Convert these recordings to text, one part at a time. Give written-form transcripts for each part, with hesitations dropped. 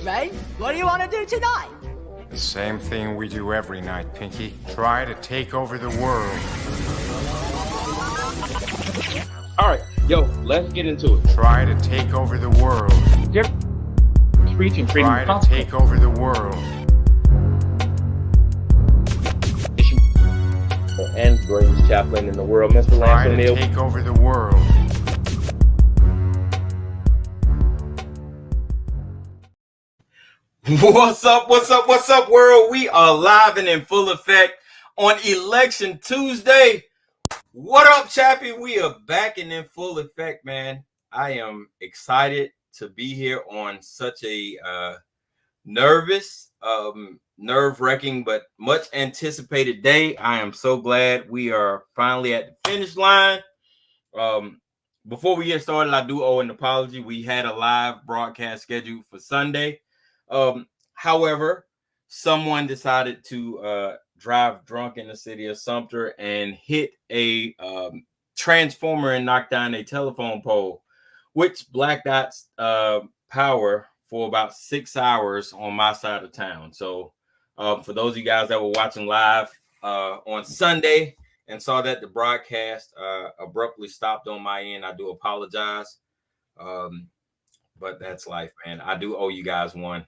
Ray. What do you want to do tonight? The same thing we do every night, Pinky. Try to take over the world. All right, yo, let's get into it. Try to take over the world. Speech and freedom. Try to take over the world. And greatest chaplain in the world, Mr. Try Lance to O'Neill. take over the world. What's up? What's up? What's up, world? We are live and in full effect on Election Tuesday. What up, Chappie? We are back and in full effect, man. I am excited to be here on such a nervous, nerve-wracking, but much anticipated day. I am so glad we are finally at the finish line. Before we get started, I do owe an apology. We had a live broadcast scheduled for Sunday. However, someone decided to drive drunk in the city of Sumter and hit a transformer and knock down a telephone pole, which blacked out power for about 6 hours on my side of town. So for those of you guys that were watching live on Sunday and saw that the broadcast abruptly stopped on my end, I do apologize. But that's life, man. I do owe you guys one.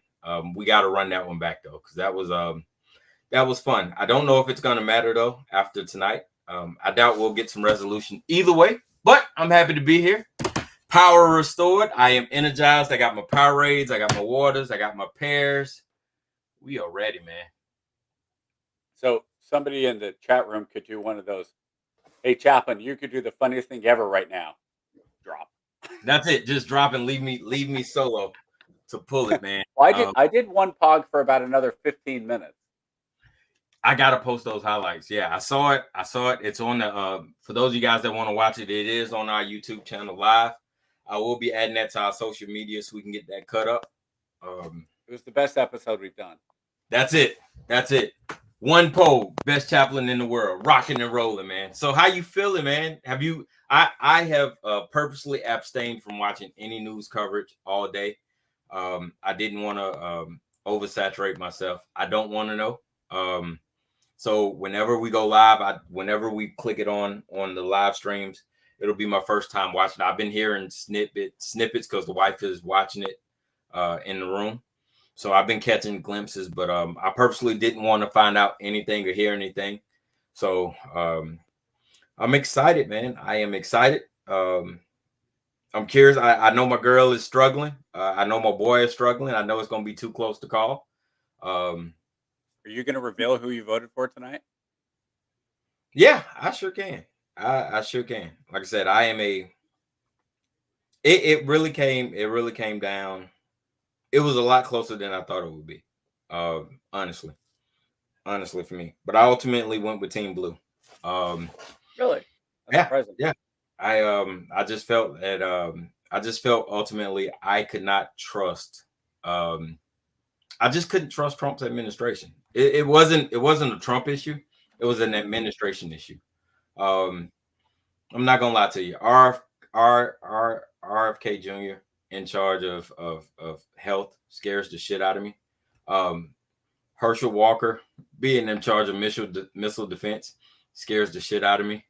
We got to run that one back though, because that was fun. I don't know if it's gonna matter though after tonight. I doubt we'll get some resolution either way, but I'm happy to be here. Power restored. I am energized. I got my Powerades, I got my waters, I got my pears. We are ready, man. So somebody in the chat room could do one of those. Hey, Chaplain, you could do the funniest thing ever right now. Drop. That's it. Just drop and leave me solo to pull it, man. Well, I did one POG for about another 15 minutes. I gotta post those highlights. Yeah, I saw it. It's on the for those of you guys that want to watch it, it is on our YouTube channel live. I will be adding that to our social media so we can get that cut up. It was the best episode we've done. That's it. One poll, best chaplain in the world, rocking and rolling, man. So how you feeling, man? I have purposely abstained from watching any news coverage all day. I didn't want to oversaturate myself. I don't want to know. So whenever we go live, whenever we click it on the live streams, it'll be my first time watching. I've been hearing snippets because the wife is watching it in the room. So I've been catching glimpses, but I purposely didn't want to find out anything or hear anything. So I'm excited, man. I am excited. I'm curious. I know my girl is struggling. I know my boy is struggling. I know it's going to be too close to call. Are you going to reveal who you voted for tonight? Yeah, I sure can. I sure can. Like I said, I am it really came down. It was a lot closer than I thought it would be. Honestly for me. But I ultimately went with Team Blue. Really? That's yeah. I just felt that ultimately I could not trust. I just couldn't trust Trump's administration. It wasn't a Trump issue. It was an administration issue. I'm not gonna lie to you. RFK Jr. in charge of health scares the shit out of me. Herschel Walker being in charge of missile defense scares the shit out of me.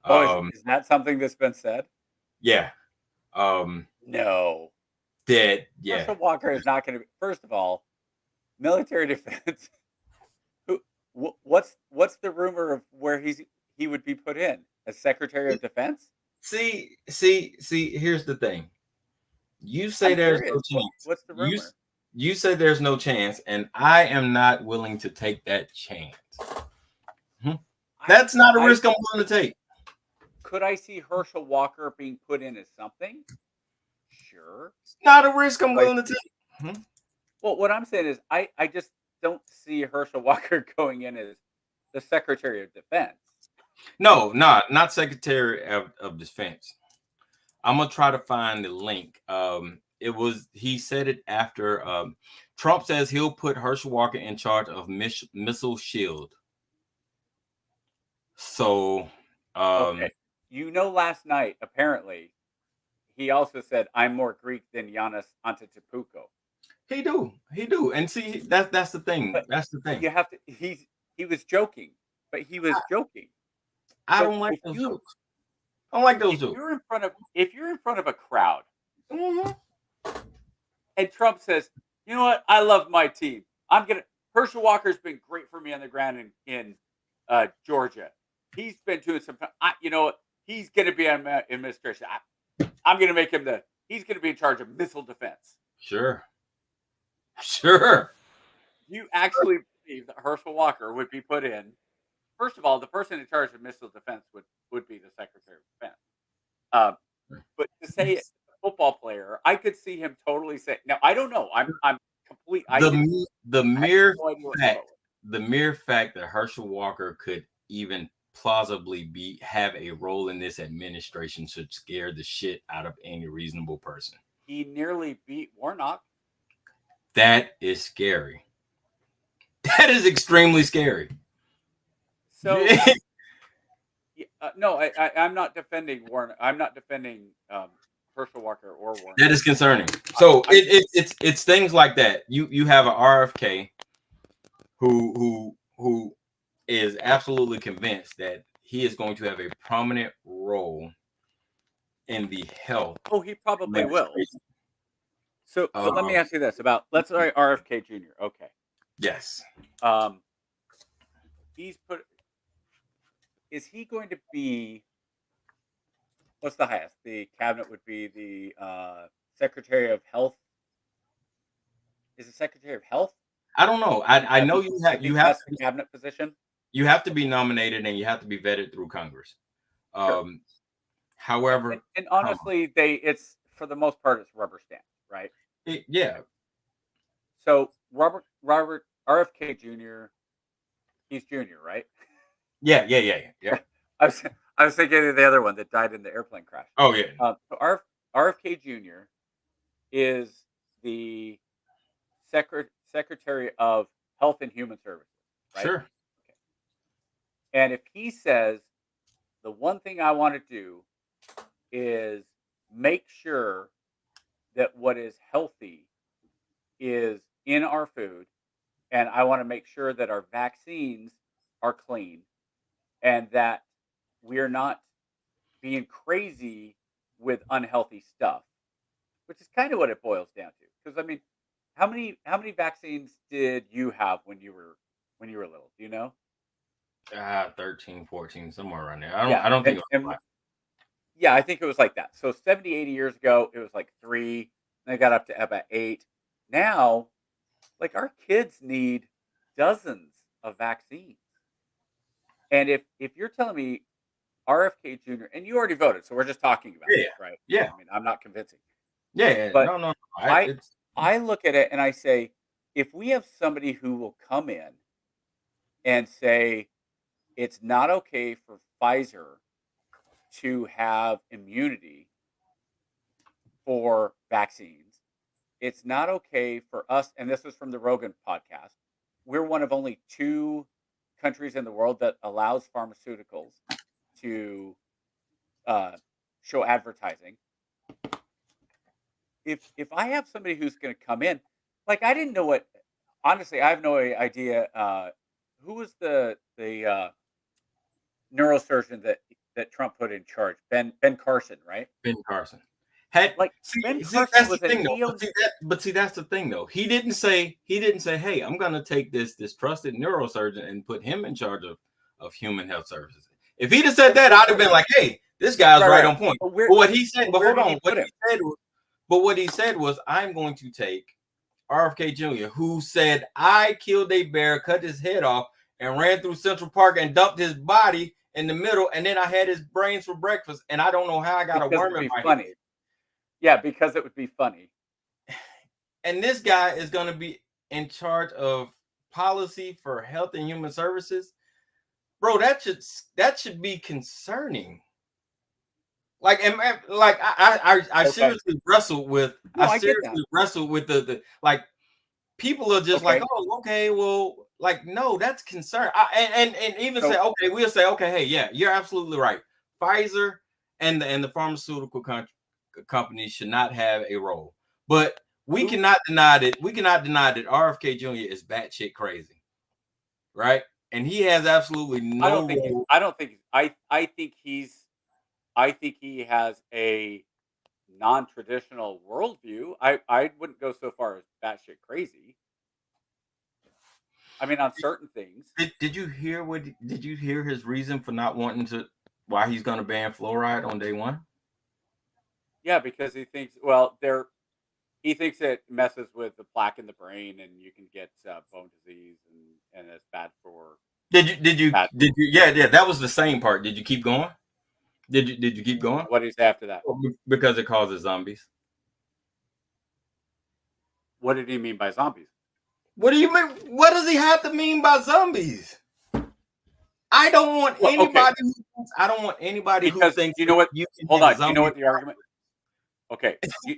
Is that something that's been said? Yeah. No. Dead. Yeah. Herschel Walker is not going to be. First of all, military defense. What's the rumor of where he would be put in as Secretary of Defense? See. Here's the thing. You say there's no chance. What's the rumor? You say there's no chance, and I am not willing to take that chance. That's not a risk I'm willing to take. Could I see Herschel Walker being put in as something? Sure. It's not a risk I'm willing to take. Well, what I'm saying is I just don't see Herschel Walker going in as the Secretary of Defense. No, not Secretary of Defense. I'm gonna try to find the link. He said it after Trump says he'll put Herschel Walker in charge of missile shield. So okay. Last night apparently he also said I'm more Greek than Giannis Antetokounmpo. He do. And see, that's the thing. But That's the thing. you have to. He was joking, but he was joking. I But don't like if those you jokes. I don't like those if jokes. you're in front of a crowd Mhm. and Trump says, "You know what? I love my team. Herschel Walker's been great for me on the ground in Georgia. He's been doing some. You know what? He's going to be on my administration. I'm going to make him he's going to be in charge of missile defense." Sure. You actually believe that Herschel Walker would be put in? First of all, the person in charge of missile defense would be the Secretary of Defense. But to say it's a football player, I could see him totally say. Now I don't know. I'm complete. The I have mere no idea what to fact, go with. the mere fact that Herschel Walker could even plausibly have a role in this administration should scare the shit out of any reasonable person. He nearly beat Warnock. That is scary. That is extremely scary. So no, I'm not defending Warnock. I'm not defending Herschel Walker or Warnock. That is concerning. So it's things like that. You have an RFK who is absolutely convinced that he is going to have a prominent role in the health. Oh, he probably will. So let me ask you this about let's say RFK Jr. Okay. Yes. Is he going to be? What's the highest? The cabinet would be the Secretary of Health. Is it Secretary of Health? I don't know. I know you have the cabinet position. You have to be nominated and you have to be vetted through Congress. Sure. However, and honestly, it's for the most part it's rubber stamp, right? Yeah. So Robert RFK Jr. He's junior, right? Yeah. I was thinking of the other one that died in the airplane crash. Oh yeah. So RFK Jr. is the Secretary of Health and Human Services, right? Sure. Okay. And if he says the one thing I want to do is make sure that what is healthy is in our food, and I want to make sure that our vaccines are clean and that we're not being crazy with unhealthy stuff, which is kind of what it boils down to. Because I mean, how many vaccines did you have when you were little? Do you know? 13, 14, somewhere around there. I don't think it was yeah, I think it was like that. So 70, 80 years ago, it was like 3. Then it got up to about 8. Now, like our kids need dozens of vaccines. And if you're telling me RFK Jr. and you already voted, so we're just talking about it, right? Yeah. I mean, I'm not convincing. Yeah. But no. I look at it and I say, if we have somebody who will come in and say it's not okay for Pfizer to have immunity for vaccines, it's not okay for us, and this is from the Rogan podcast, we're one of only 2 countries in the world that allows pharmaceuticals to show advertising. If I have somebody who's going to come in, like I didn't know what, honestly, I have no idea. Who was the neurosurgeon that Trump put in charge? Ben Carson, right? Ben Carson. Ben Carson was thing, though. But see, that's the thing though. He didn't say, hey, I'm gonna take this trusted neurosurgeon and put him in charge of human health services. If he'd have said that, I'd have been like, hey, this guy's right on point. But what he said, what he said was, I'm going to take RFK Jr., who said I killed a bear, cut his head off, and ran through Central Park and dumped his body in the middle, and then I had his brains for breakfast, and I don't know how I got a worm in my head. Yeah, because it would be funny. And this guy is going to be in charge of policy for health and human services. Bro, that should be concerning. Like, I seriously wrestled with. I seriously wrestled with the like. People are just like, oh, okay, well, like, no, that's concern. And even say, okay, we'll say, okay, hey, yeah, you're absolutely right. Pfizer and the pharmaceutical companies should not have a role. But we cannot deny that RFK Jr. is batshit crazy, right? And he has absolutely no. I think he has a non-traditional worldview. I wouldn't go so far as batshit crazy. I mean, on certain things. Did you hear his reason for not wanting to? Why he's going to ban fluoride on day one? Yeah, because he thinks he thinks it messes with the plaque in the brain, and you can get bone disease, and it's bad for. Did you? Yeah. That was the same part. Did you keep going? Did you keep going? What is after that? Because it causes zombies. What did he mean by zombies? What do you mean? What does he have to mean by zombies? I don't want anybody. Okay. I don't want anybody who thinks. You know what? Hold on. You know what the argument? Okay.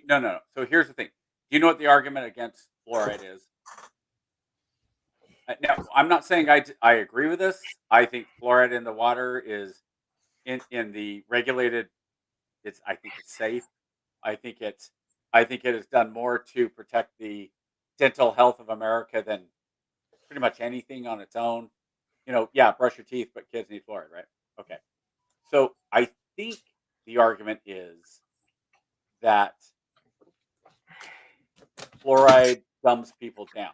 No. So here's the thing. Do you know what the argument against fluoride is? Now, I'm not saying I agree with this. I think fluoride in the water is in the regulated. I think it's safe. I think it has done more to protect the dental health of America than pretty much anything on its own. Yeah, brush your teeth, but kids need fluoride, right? Okay. So I think the argument is that fluoride dumbs people down.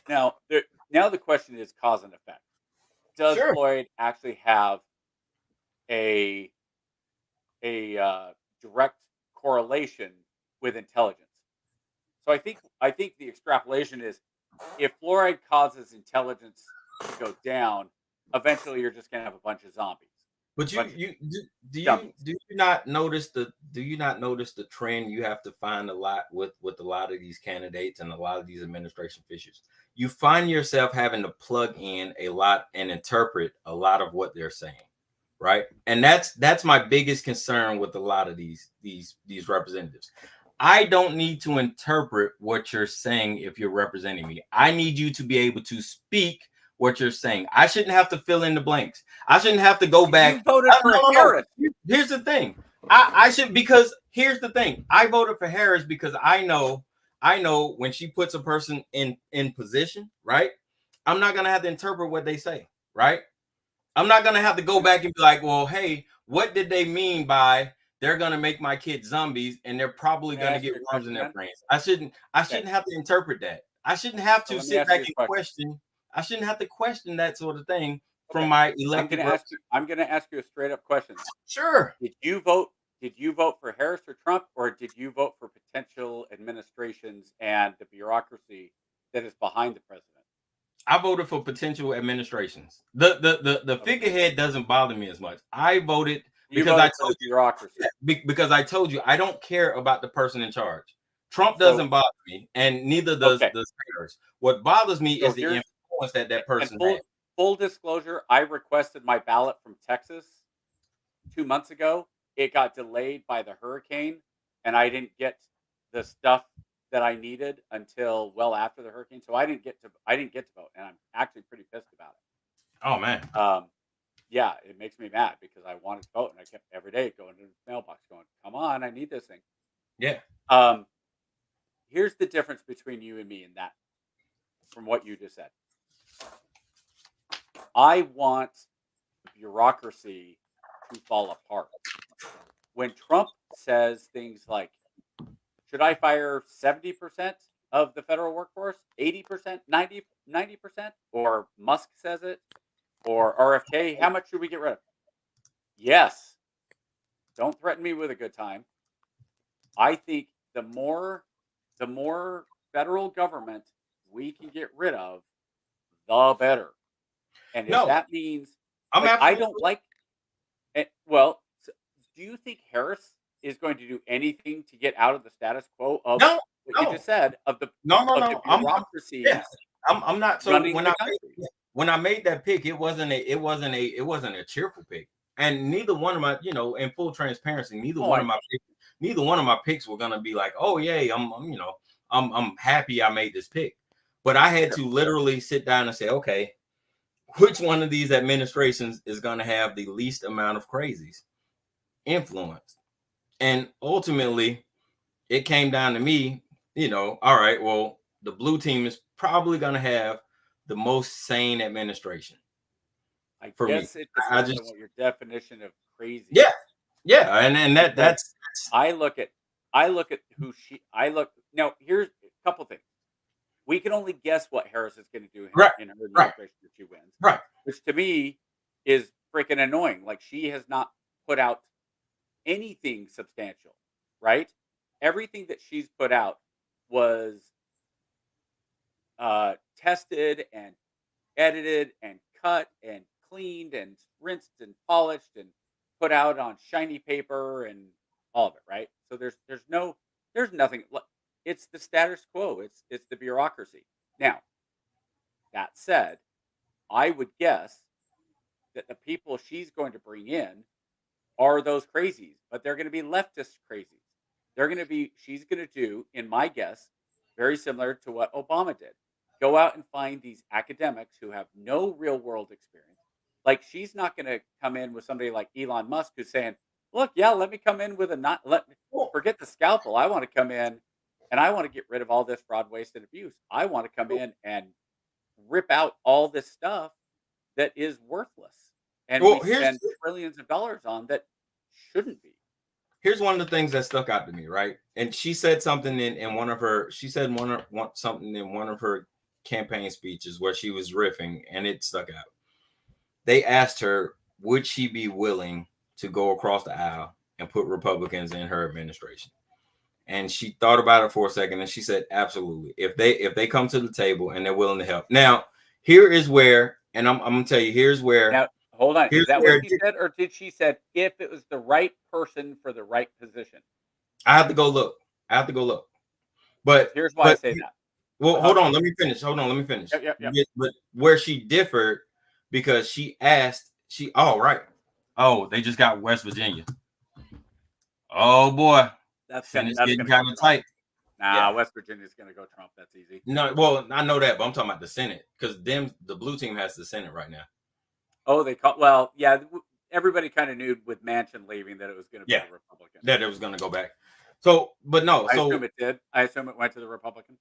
Now the question is cause and effect. Does fluoride actually have a direct correlation with intelligence? So I think the extrapolation is if fluoride causes intelligence to go down, eventually you're just gonna have a bunch of zombies. But do you not notice the trend you have to find a lot with a lot of these candidates and a lot of these administration officials? You find yourself having to plug in a lot and interpret a lot of what they're saying, right? And that's my biggest concern with a lot of these representatives. I don't need to interpret what you're saying if you're representing me. I need you to be able to speak what you're saying. I shouldn't have to fill in the blanks. I shouldn't have to go back. You voted for Harris. Here's the thing. I should, because here's the thing. I voted for Harris because I know when she puts a person in position, right? I'm not gonna have to interpret what they say, right? I'm not gonna have to go back and be like, well, hey, what did they mean by they're gonna make my kids zombies and they're probably gonna get worms in their brains? I shouldn't have to interpret that. I shouldn't have to sit back and question. I shouldn't have to question that sort of thing from my elected. I'm going to ask you a straight up question. Sure. Did you vote for Harris or Trump, or did you vote for potential administrations and the bureaucracy that is behind the president? I voted for potential administrations. The figurehead doesn't bother me as much. I voted because I told you bureaucracy. Because I told you I don't care about the person in charge. Trump doesn't bother me, and neither does the senators. What bothers me is the influence that person had. Full disclosure, I requested my ballot from Texas 2 months ago. It got delayed by the hurricane, and I didn't get the stuff that I needed until well after the hurricane. So I didn't get to vote, and I'm actually pretty pissed about it. Oh man. Yeah, it makes me mad because I wanted to vote, and I kept every day going to the mailbox going, "Come on, I need this thing." Yeah. Here's the difference between you and me in that, from what you just said. I want bureaucracy to fall apart. When Trump says things like, should I fire 70% of the federal workforce, 80%, 90%, or Musk says it, or RFK, how much should we get rid of? Yes. Don't threaten me with a good time. I think the more federal government we can get rid of, the better. And if that means I don't like it, well, do you think Harris is going to do anything to get out of the status quo of what you just said of the bureaucracy? I'm not. So when I made that pick, it wasn't a cheerful pick, and neither one of my, in full transparency, neither one of my picks were gonna be like, oh yay, I'm happy I made this pick, but I had to literally sit down and say, okay, which one of these administrations is going to have the least amount of crazies influence? And ultimately, it came down to me all right, well, the blue team is probably going to have the most sane administration. I For me, guess it I depends on just, what your definition of crazy yeah, is. yeah, and Because that's I look at who she I look now. Here's a couple things. We can only guess what Harris is going to do right, in her right, administration if she wins, right. which to me is freaking annoying. Like she has not put out anything substantial, right? Everything that she's put out was tested and edited and cut and cleaned and rinsed and polished and put out on shiny paper and all of it, right? So there's nothing. It's the status quo. It's the bureaucracy. Now that said, I would guess that the people she's going to bring in are those crazies, but they're going to be leftist crazies. She's going to do, in my guess, very similar to what Obama did. Go out and find these academics who have no real world experience. Like she's not going to come in with somebody like Elon Musk who's saying, "Look, yeah, let me come in with a not let me forget the scalpel. I want to come in and I want to get rid of all this fraud, waste, and abuse. I want to come in and rip out all this stuff that is worthless and we Well, here's spend trillions of dollars on that shouldn't be." here's one of the things that stuck out to me, right? And she said something in one of her, she said something in one of her campaign speeches where she was riffing, and it stuck out. They asked her, would she be willing to go across the aisle and put Republicans in her administration? And she thought about it for a second, and she said, absolutely. If they come to the table and they're willing to help. Now, here is where, and I'm gonna tell you, here's where. Now, hold on. Is Here's that what where she said, or did she said if it was the right person for the right position? I have to go look. But Here's why I say that. Well, hold on. Let me finish. Yep. But where she differed, because she asked, oh, right. Oh, they just got West Virginia. Oh, boy. That's Getting gonna kind of tight. Nah, Yeah. West Virginia's gonna go Trump. That's easy. No, well, I know that, but I'm talking about the Senate, because the blue team has the Senate right now. Oh, they call well, yeah. Everybody kind of knew with Manchin leaving that it was going to be the Republican. That it was going to go back. So, but no. I assume it did. I assume it went to the Republican.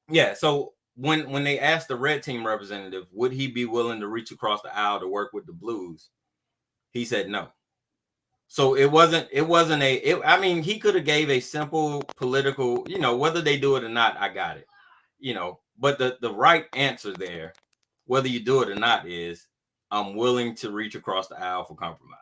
Yeah. So when they asked the red team representative, would he be willing to reach across the aisle to work with the blues? He said no. So it wasn't I mean, he could have gave a simple political, whether they do it or not, I got it, but the right answer there, whether you do it or not, is I'm willing to reach across the aisle for compromise.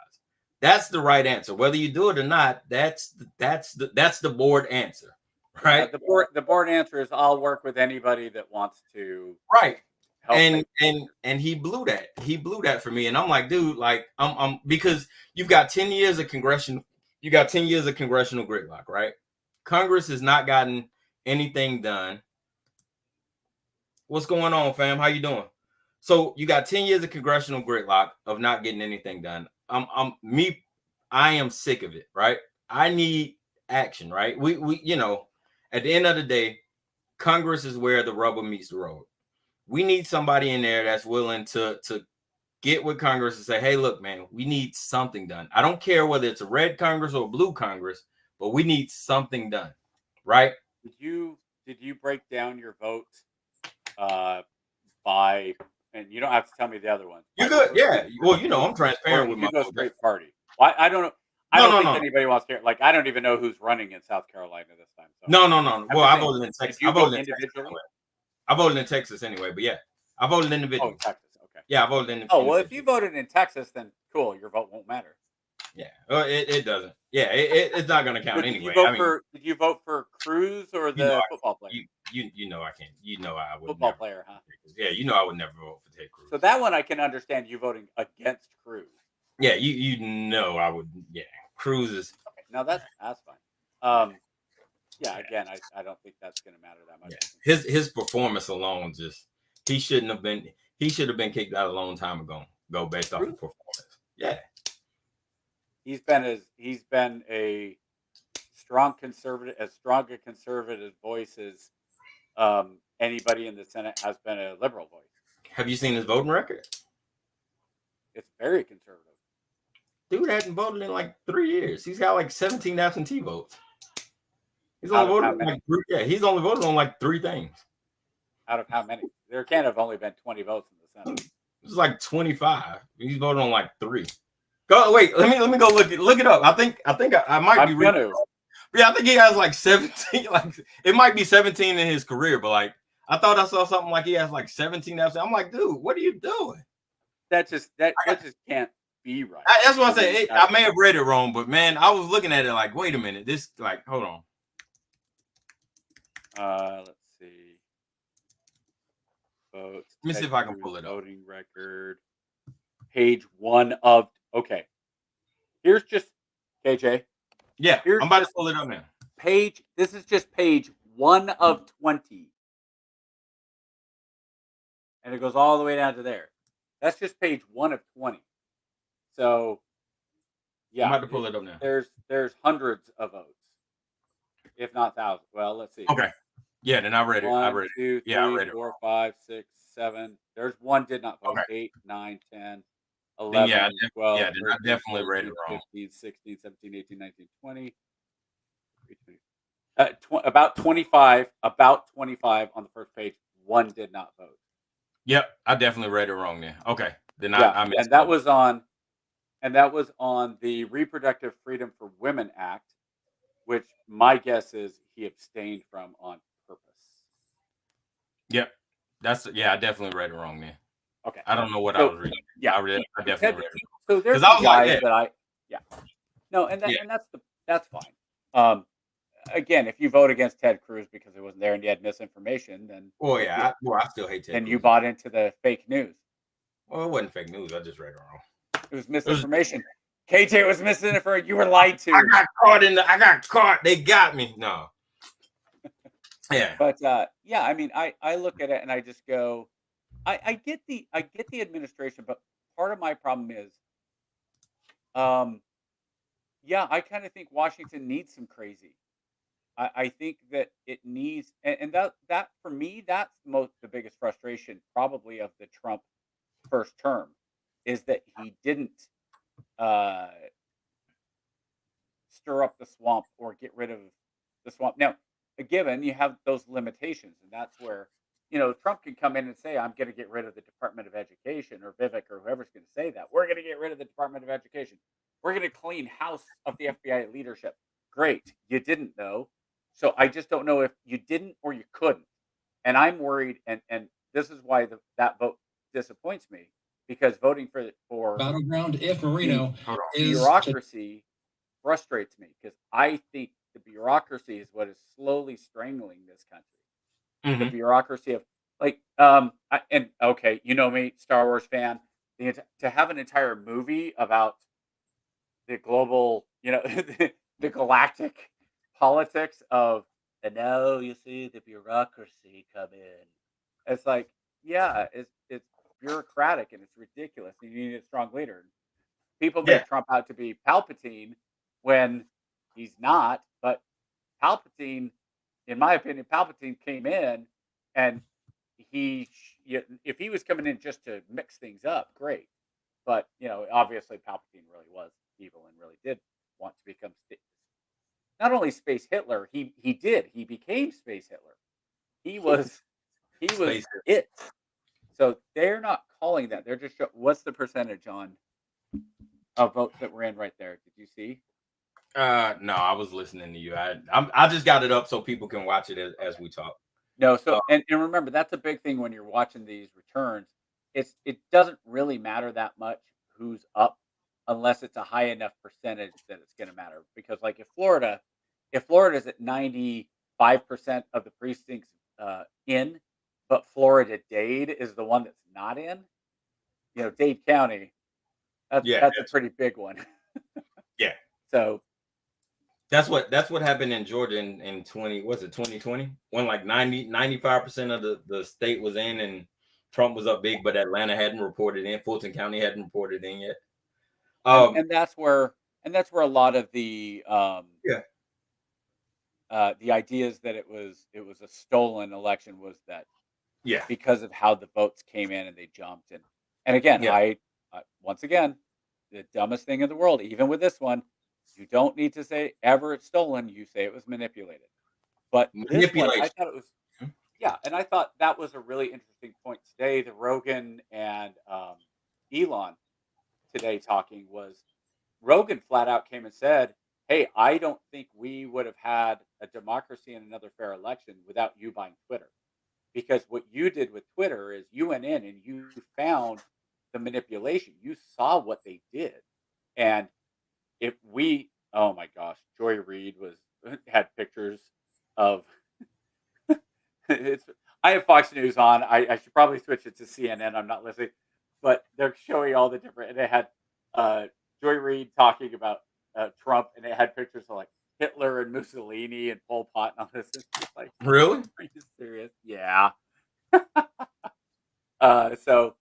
That's the right answer. Whether you do it or not, that's the board answer, right? The board answer is I'll work with anybody that wants to. Right. Help and he blew that. He blew that for me. And I'm like, dude, like I'm because you've got 10 years of congressional gridlock, right? Congress has not gotten anything done. What's going on, fam? How you doing? So you got 10 years of congressional gridlock of not getting anything done. I am sick of it, right? I need action, right? We at the end of the day, Congress is where the rubber meets the road. We need somebody in there that's willing to get with Congress and say, hey, look, man, we need something done. I don't care whether it's a red Congress or a blue Congress, but we need something done, right? Did you break down your vote by, and you don't have to tell me the other ones. You good? Yeah. Well, I'm transparent with my vote. Straight party. Well, I don't know. I don't think anybody wants to. Like, I don't even know who's running in South Carolina this time. So. No. Well, I voted in Texas. Did you vote individually? I voted in Texas anyway, but yeah, I voted individually. Oh, Texas. Okay. Yeah, I voted in. Oh, well, if you voted in Texas, then cool, your vote won't matter. Yeah, it doesn't. Yeah, it's not going to count anyway. Did you vote for Cruz or the football player? You know I can't. I would. Football player, huh? Yeah, I would never vote for Ted Cruz. So that one I can understand you voting against Cruz. Yeah, I would. Yeah, Cruz is. Okay, no, that's fine. Yeah, again, I don't think that's going to matter that much. Yeah. His performance alone, he should have been kicked out a long time ago based off the performance. Yeah. He's been a strong a conservative voice as anybody in the Senate has been a liberal voice. Have you seen his voting record? It's very conservative. Dude hasn't voted in like 3 years. He's got like 17 absentee votes. He's Out only of how voted on many? like 3. Yeah, he's only voted on like 3 things. Out of how many? There can't have only been 20 votes in the Senate. It's like 25. He's voted on like 3. Go wait. Let me go look it up. I think I might be I'm reading. gonna. Yeah, I think he has like 17. Like it might be 17 in his career, but like I thought I saw something like he has like 17 episodes. I'm like, dude, what are you doing? That just can't be right. That's what I say. I may have read it wrong, but man, I was looking at it like, wait a minute, this like, hold on. Let's see. Votes. Let me see if I can pull it up. Voting record. Page 1 of. Okay. Here's just KJ. Yeah, Here's I'm about just to pull it up now. This is just page 1 of 20. And it goes all the way down to there. That's just page 1 of 20. So, yeah. I'm about to pull it up now. There's hundreds of votes, if not thousands. Well, let's see. Okay. Yeah, then I read it. 1, 2, 3, Yeah, I read it. 4, 5, 6, 7. There's 1 did not vote. Okay. 8, 9, 10, 11, 12, then I 13, definitely read it 14, wrong. 15, 16, 17, 18, 19, 20. About 25 on the first page. 1 did not vote. Yep, I definitely read it wrong then. Okay. Then Yeah, I missed and that was on the Reproductive Freedom for Women Act, which my guess is he abstained from on purpose. Yep. I definitely read it wrong then. Okay. I don't know what I was reading. Yeah, I definitely read it. So there's 'Cause I was like, guys that no, and that's fine. Again, if you vote against Ted Cruz because it wasn't there and you had misinformation, then Oh yeah, I still hate Ted then Cruz. you bought into the fake news. Well, it wasn't fake news. I just read it wrong. It was misinformation. KJ was misinformation. You were lied to. I got caught. They got me. No. Yeah. But yeah, I mean, I look at it and I just go, I get the administration, but part of my problem is, yeah, I kind of think Washington needs some crazy. I think that it needs, and that for me, that's the biggest frustration probably of the Trump first term is that he didn't stir up the swamp or get rid of the swamp. Now, given you have those limitations, and that's where Trump can come in and say, "I'm going to get rid of the Department of Education," or Vivek, or whoever's going to say that. We're going to get rid of the Department of Education. We're going to clean house of the FBI leadership. Great, you didn't though. So I just don't know if you didn't or you couldn't. And I'm worried, and this is why that vote disappoints me, because voting for Battleground if Marino is bureaucracy frustrates me, because I think the bureaucracy is what is slowly strangling this country. The bureaucracy of okay, you know me, Star Wars fan, to have an entire movie about the global, the galactic politics of, and now you see the bureaucracy come in. It's like, yeah, it's bureaucratic and it's ridiculous. You need a strong leader. People make Trump out to be Palpatine when he's not, but Palpatine, in my opinion, Palpatine came in and if he was coming in just to mix things up, great. But, obviously Palpatine really was evil and really did want to become not only Space Hitler, he became Space Hitler. He was it. So they're not calling that. They're just what's the percentage on of votes that were in right there? Did you see? No, I was listening to you. I just got it up so people can watch it as we talk. No, so and remember, that's a big thing when you're watching these returns. It doesn't really matter that much who's up unless it's a high enough percentage that it's going to matter. Because like if Florida's at 95% of the precincts in, but Florida Dade is the one that's not in, Dade County, that's a pretty big one. Yeah. So that's what happened in Georgia in 2020 when like 95% of the state was in and Trump was up big, but Atlanta hadn't reported in. Fulton County hadn't reported in yet. And that's where a lot of the ideas that it was a stolen election was that because of how the votes came in and they jumped and again I once again, the dumbest thing in the world, even with this one, you don't need to say ever it's stolen, you say it was manipulated. But this one, I Manipulation. thought it was, yeah, and I thought that was a really interesting point today. The Rogan and Elon today talking was Rogan flat out came and said, "Hey, I don't think we would have had a democracy and another fair election without you buying Twitter. Because what you did with Twitter is you went in and you found the manipulation. You saw what they did. And if we, oh my gosh, Joy Reid was had pictures of it's I have Fox News on. I should probably switch it to CNN. I'm not listening, but they're showing all the different. And they had uh, Joy Reid talking about Trump, and it had pictures of like Hitler and Mussolini and Pol Pot and all this. It's just like, Really? are you serious? Yeah. So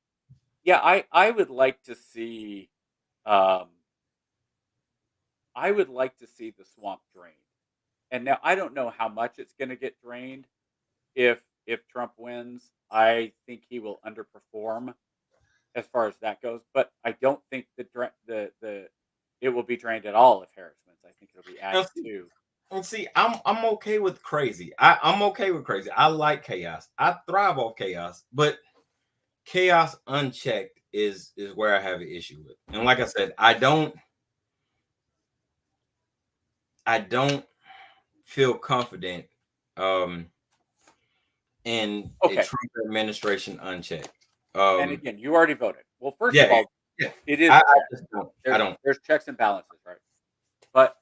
yeah, I would like to see um, I would like to see the swamp drained. And now I don't know how much it's going to get drained if Trump wins. I think he will underperform as far as that goes, but I don't think the it will be drained at all if Harris wins. I think it'll be Now, added to. see, I'm okay with crazy. I'm okay with crazy. I like chaos. I thrive off chaos, but chaos unchecked is where I have an issue with. And like I said, I don't feel confident in a Okay. Trump administration unchecked. And again, you already voted. Well, first Yeah, of all, yeah. it is I checked. just don't. I don't. There's checks and balances, right? But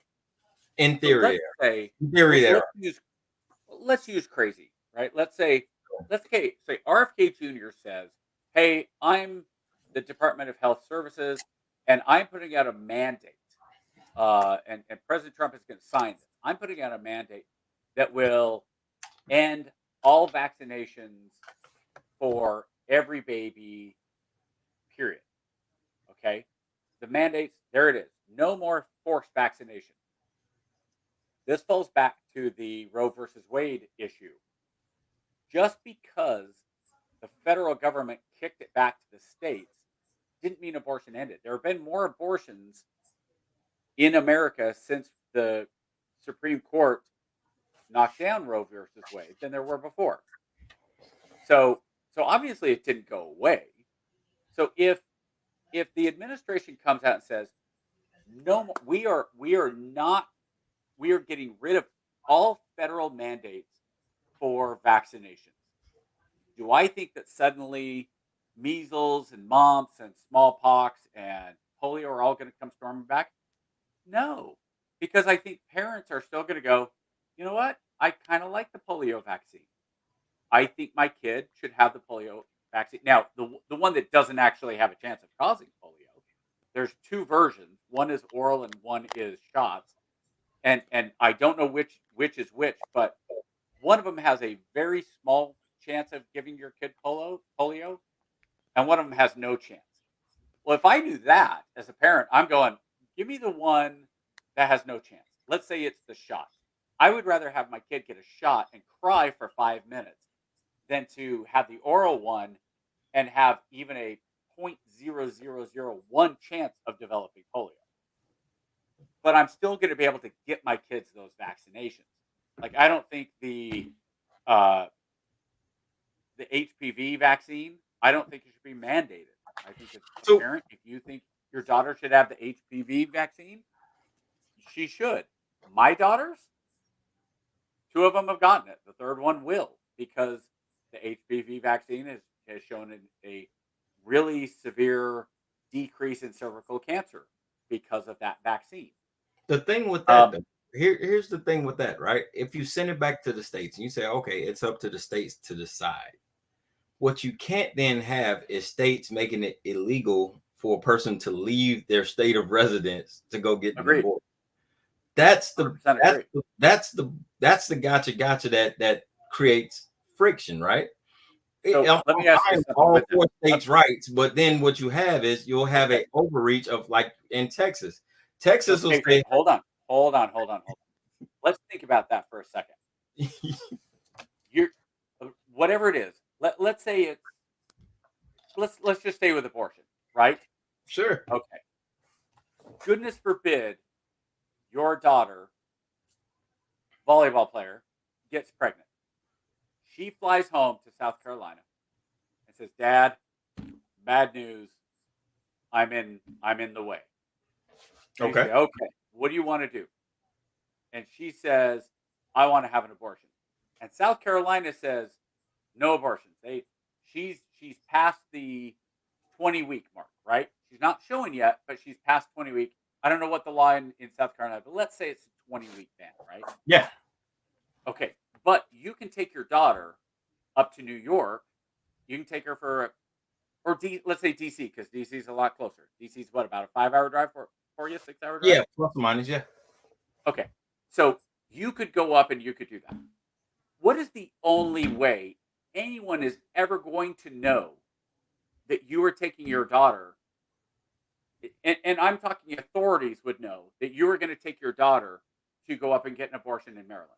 In so theory, let's say in theory, there. let's use crazy, right? Say RFK Jr. says, "Hey, I'm the Department of Health Services, and I'm putting out a mandate, and President Trump is going to sign this. I'm putting out a mandate that will end all vaccinations for every baby, period." Okay, the mandates there it is. No more forced vaccination. This falls back to the Roe versus Wade issue. Just because the federal government kicked it back to the states didn't mean abortion ended. There have been more abortions in America since the Supreme Court knocked down Roe versus Wade than there were before. So obviously it didn't go away. So if the administration comes out and says, "No more, we are getting rid of all federal mandates for vaccinations." Do I think that suddenly measles and mumps and smallpox and polio are all going to come storming back? No, because I think parents are still going to go, "You know what? I kind of like the polio vaccine. I think my kid should have the polio vaccine." Now, the one that doesn't actually have a chance of causing polio, there's two versions. One is oral and one is shots. And I don't know which is which, but one of them has a very small chance of giving your kid polio, and one of them has no chance. Well, if I knew that as a parent, I'm going, give me the one that has no chance. Let's say it's the shot. I would rather have my kid get a shot and cry for 5 minutes than to have the oral one and have even a 0.0001 chance of developing polio. But I'm still going to be able to get my kids those vaccinations. Like I don't think the HPV vaccine, I don't think it should be mandated. I think as a parent, if you think your daughter should have the HPV vaccine, she should. My daughters, 2 of them have gotten it. The third one will, because the HPV vaccine has shown a really severe decrease in cervical cancer because of that vaccine. The thing with that, here's the thing with that, right? If you send it back to the states and you say, okay, it's up to the states to decide, what you can't then have is states making it illegal for a person to leave their state of residence to go get an abortion. That's the gotcha that creates friction, right? So let me ask you something. All 4 states' rights, but then what you have is you'll have an overreach of like in Texas. Texas will say, hold on. Let's think about that for a second. You're whatever it is. Let's say it's let's just stay with abortion, right? Sure. Okay. Goodness forbid your daughter, volleyball player, gets pregnant. She flies home to South Carolina and says, "Dad, bad news. I'm in the way." And Okay. you say, "Okay, what do you want to do?" And she says, "I want to have an abortion." And South Carolina says, "No abortions." She's past the 20-week mark, right? She's not showing yet, but she's past 20-week. I don't know what the law in South Carolina, but let's say it's a 20-week ban, right? Yeah. Okay, but you can take your daughter up to New York. You can take her let's say DC, because DC is a lot closer. DC is what, about a 5-hour drive for you, 6-hour drive? Yeah, plus or minus, yeah. Okay, so you could go up and you could do that. What is the only way anyone is ever going to know that you are taking your daughter? And I'm talking authorities would know that you are going to take your daughter to go up and get an abortion in Maryland.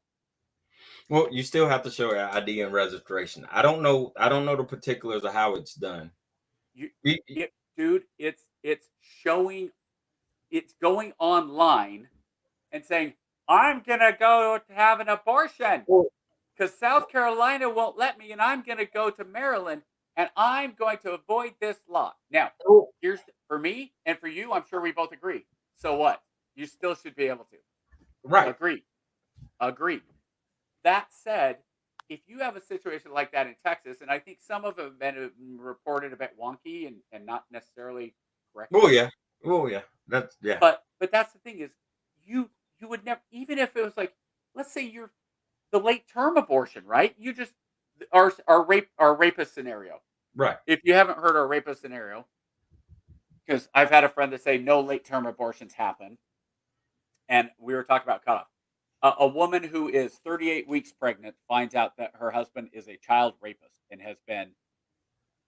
Well, you still have to show your ID and registration. I don't know the particulars of how it's done. Dude, it's showing, it's going online and saying, "I'm gonna go to have an abortion because South Carolina won't let me, and I'm gonna go to Maryland, and I'm going to avoid this law." Now, here's for me and for you. I'm sure we both agree. So what? You still should be able to. Right. Agree. That said, if you have a situation like that in Texas, and I think some of them have been reported a bit wonky and not necessarily correct. Oh yeah. That's yeah. But that's the thing is, you would never, even if it was like, let's say you're the late term abortion, right? You just our rapist scenario. Right. If you haven't heard our rapist scenario, because I've had a friend that say no late term abortions happen, and we were talking about cutoff. A woman who is 38 weeks pregnant finds out that her husband is a child rapist and has been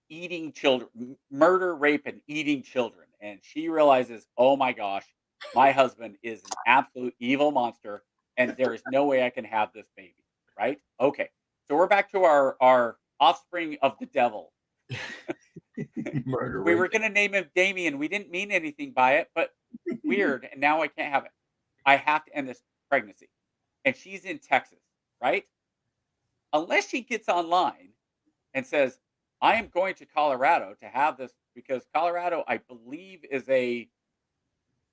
eating children, murder, rape, and eating children. And she realizes, oh my gosh, my husband is an absolute evil monster, and there is no way I can have this baby, right? Okay, so we're back to our offspring of the devil. Murder. We were going to name him Damien. We didn't mean anything by it, but weird, and now I can't have it. I have to end this pregnancy. And she's in Texas, right? Unless she gets online and says, "I am going to Colorado to have this," because Colorado, I believe, is a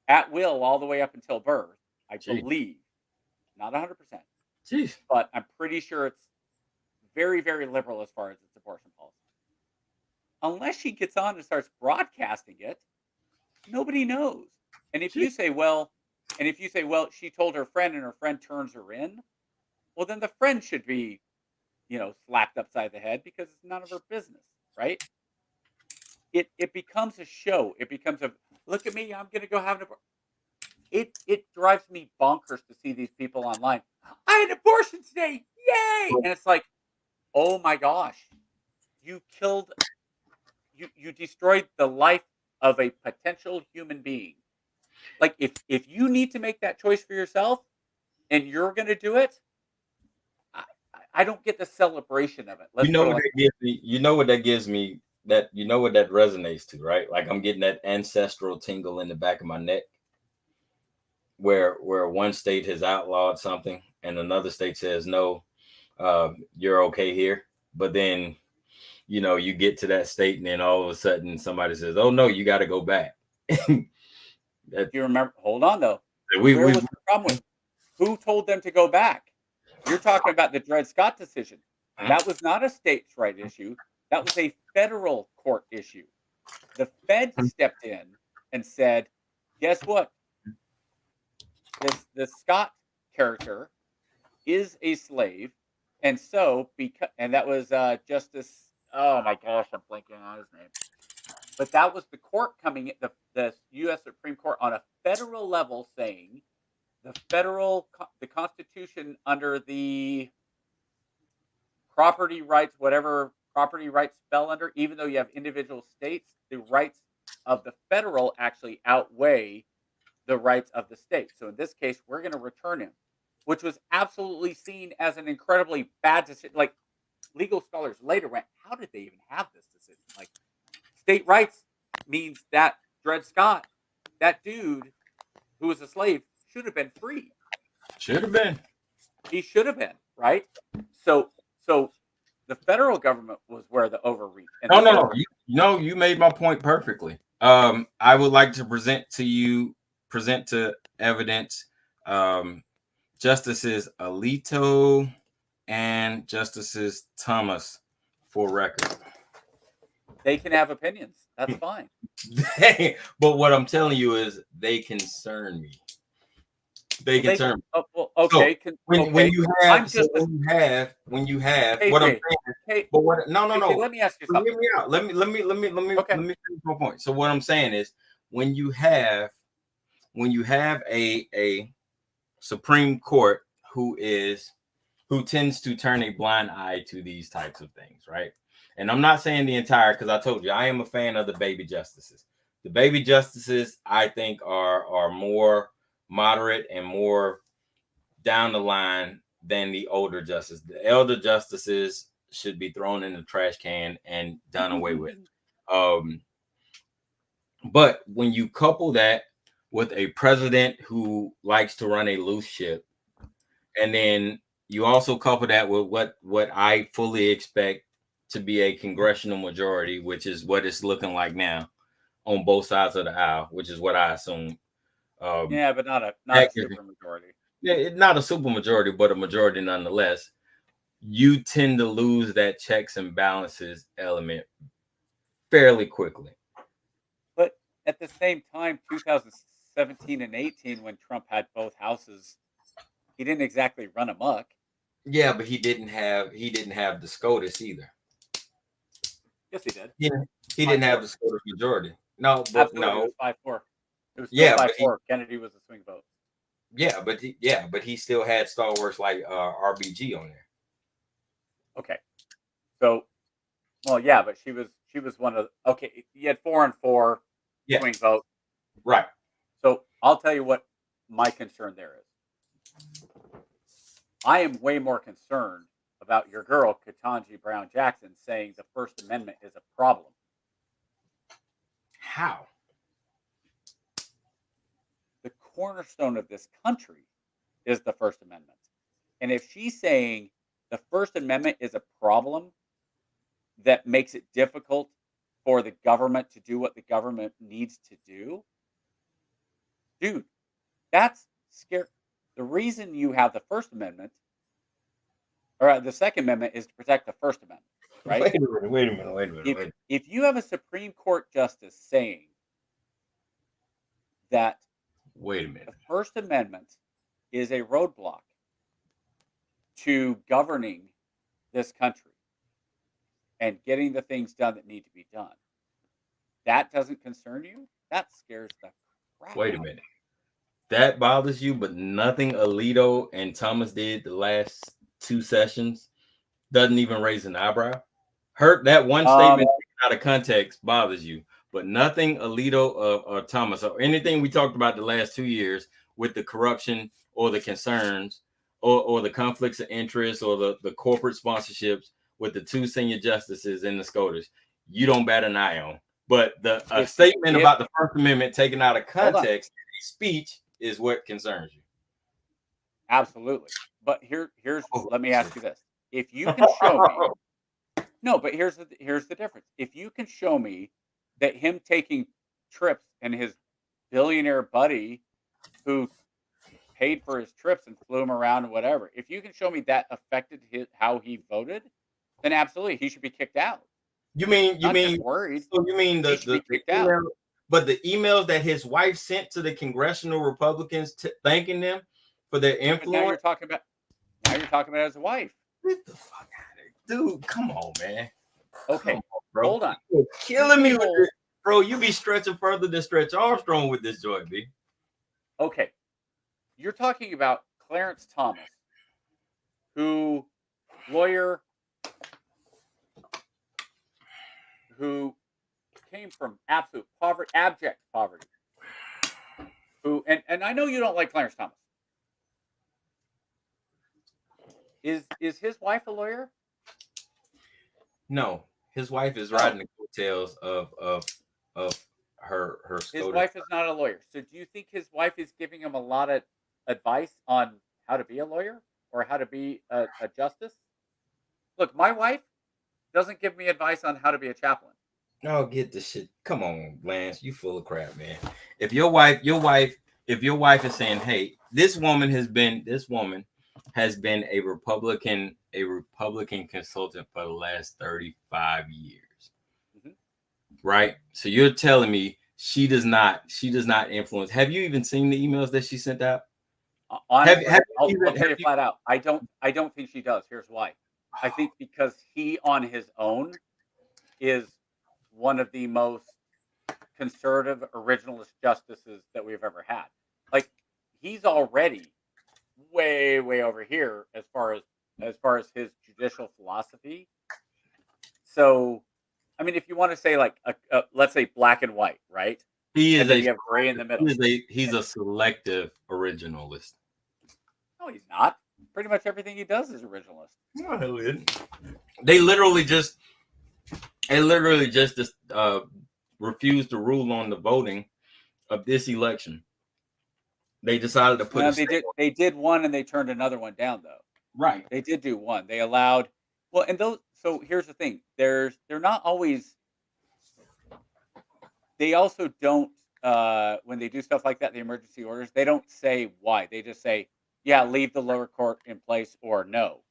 at will all the way up until birth. I believe, not 100%. Jeez. But I'm pretty sure it's very, very liberal as far as its abortion policy. Unless she gets on and starts broadcasting it, nobody knows. And if you say, well, she told her friend and her friend turns her in, well, then the friend should be, slapped upside the head because it's none of her business, right? It becomes a show. It becomes a, look at me, I'm going to go have an abortion. It drives me bonkers to see these people online. I had an abortion today. Yay! And it's like, oh my gosh, you destroyed the life of a potential human being. Like if you need to make that choice for yourself and you're going to do it, I don't get the celebration of it. What that gives me? You know what that gives me? That what that resonates to, right? Like I'm getting that ancestral tingle in the back of my neck, where one state has outlawed something and another state says no, you're okay here, but then you get to that state and then all of a sudden somebody says, "Oh no, you got to go back." You remember? Hold on though. Where was the problem with? Who told them to go back? You're talking about the Dred Scott decision. That was not a states' right issue. That was a federal court issue. The Fed stepped in and said, "Guess what? This Scott character is a slave, and so and that was Justice. Oh my gosh, I'm blanking on his name." But that was the court coming in, the U.S. Supreme Court on a federal level saying the Constitution under the property rights, whatever property rights fell under, even though you have individual states, the rights of the federal actually outweigh the rights of the state. So in this case, we're going to return him, which was absolutely seen as an incredibly bad decision. Like legal scholars later went, how did they even have this decision? Like, state rights means that Dred Scott, that dude who was a slave, should have been free. Should have been. He should have been. right? So the federal government was where the overreach. And No. You made my point perfectly. I would like to present to evidence Justices Alito and Justices Thomas for record. They can have opinions. That's fine. But what I'm telling you is they concern me. They concern me. Oh, well, okay. So when you have hey, what I'm hey, saying. hey, But what? No. let me ask you something. Hear me out. Let me finish my point. So what I'm saying is when you have a Supreme Court who tends to turn a blind eye to these types of things, right? And I'm not saying the entire, because I told you I am a fan of the baby justices. The baby justices, I think, are more moderate and more down the line than the older justices. The elder justices should be thrown in the trash can and done away with. But when you couple that with a president who likes to run a loose ship, and then you also couple that with what I fully expect to be a congressional majority, which is what it's looking like now on both sides of the aisle, which is what I assume. Yeah, but not a super majority. Yeah, not a super majority, but a majority nonetheless. You tend to lose that checks and balances element fairly quickly. But at the same time, 2017 and 18, when Trump had both houses, he didn't exactly run amok. Yeah, but he didn't have the SCOTUS either. Yes, he did. He didn't have the SCOTUS majority. No, but absolutely, no, it was 5-4. It was still 5-4. Kennedy was a swing vote. Yeah, but he still had stalwarts like RBG on there. Okay, so, well, yeah, but she was one of. Okay, you had 4 and 4 swing vote. Right. So I'll tell you what my concern there is. I am way more concerned about your girl, Ketanji Brown Jackson, saying the First Amendment is a problem. How? The cornerstone of this country is the First Amendment. And if she's saying the First Amendment is a problem that makes it difficult for the government to do what the government needs to do, dude, that's scary. The reason you have the First Amendment, or the Second Amendment, is to protect the First Amendment, right? Wait a minute. If you have a Supreme Court justice saying that the First Amendment is a roadblock to governing this country and getting the things done that need to be done, that doesn't concern you? That scares the crap Wait a out minute. That bothers you, but nothing Alito and Thomas did the last 2 sessions doesn't even raise an eyebrow? Hurt that one statement out of context bothers you, but nothing Alito or Thomas or anything we talked about the last 2 years with the corruption or the concerns or the conflicts of interest or the corporate sponsorships with the 2 senior justices in the SCOTUS, you don't bat an eye on. But the statement about the First Amendment taken out of context, a speech, is what concerns you. Absolutely. But here's let me ask you this. If you can show me no, but here's the difference. If you can show me that him taking trips and his billionaire buddy who paid for his trips and flew him around and whatever, if you can show me that affected how he voted, then absolutely he should be kicked out. You mean worried? So you mean the email, out. But the emails that his wife sent to the congressional Republicans thanking them for their influence. Now you're talking about his wife. Get the fuck out of here, dude! Come on, man. Okay, on, bro. Hold on. You're killing me with this, bro. You be stretching further than Stretch Armstrong with this joint, B. Okay, you're talking about Clarence Thomas, who came from absolute poverty, abject poverty. And I know you don't like Clarence Thomas. Is his wife a lawyer? No, his wife is riding the coattails of her SCOTUS. His wife is not a lawyer. So do you think his wife is giving him a lot of advice on how to be a lawyer or how to be a justice. Look, my wife doesn't give me advice on how to be a chaplain. Oh, get the shit. Come on, Lance. You full of crap, man. If your wife is saying, hey, this woman has been a Republican consultant for the last 35 years. Right? So you're telling me she does not influence. Have you even seen the emails that she sent out? Honestly, I'll tell you flat out. I don't think she does. Here's why. I think because he on his own is one of the most conservative originalist justices that we've ever had. Like, he's already way over here as far as his judicial philosophy. So, I mean, if you want to say like let's say black and white, right? He is and then you have gray in the middle. He's a selective originalist. No, he's not. Pretty much everything he does is originalist. No, they literally just refused to rule on the voting of this election. They decided to put. They did one and they turned another one down though. Right. They did do one. They allowed. Well, and those. So here's the thing. They're not always. They also don't. When they do stuff like that, the emergency orders, they don't say why. They just say, yeah, leave the lower court in place or no.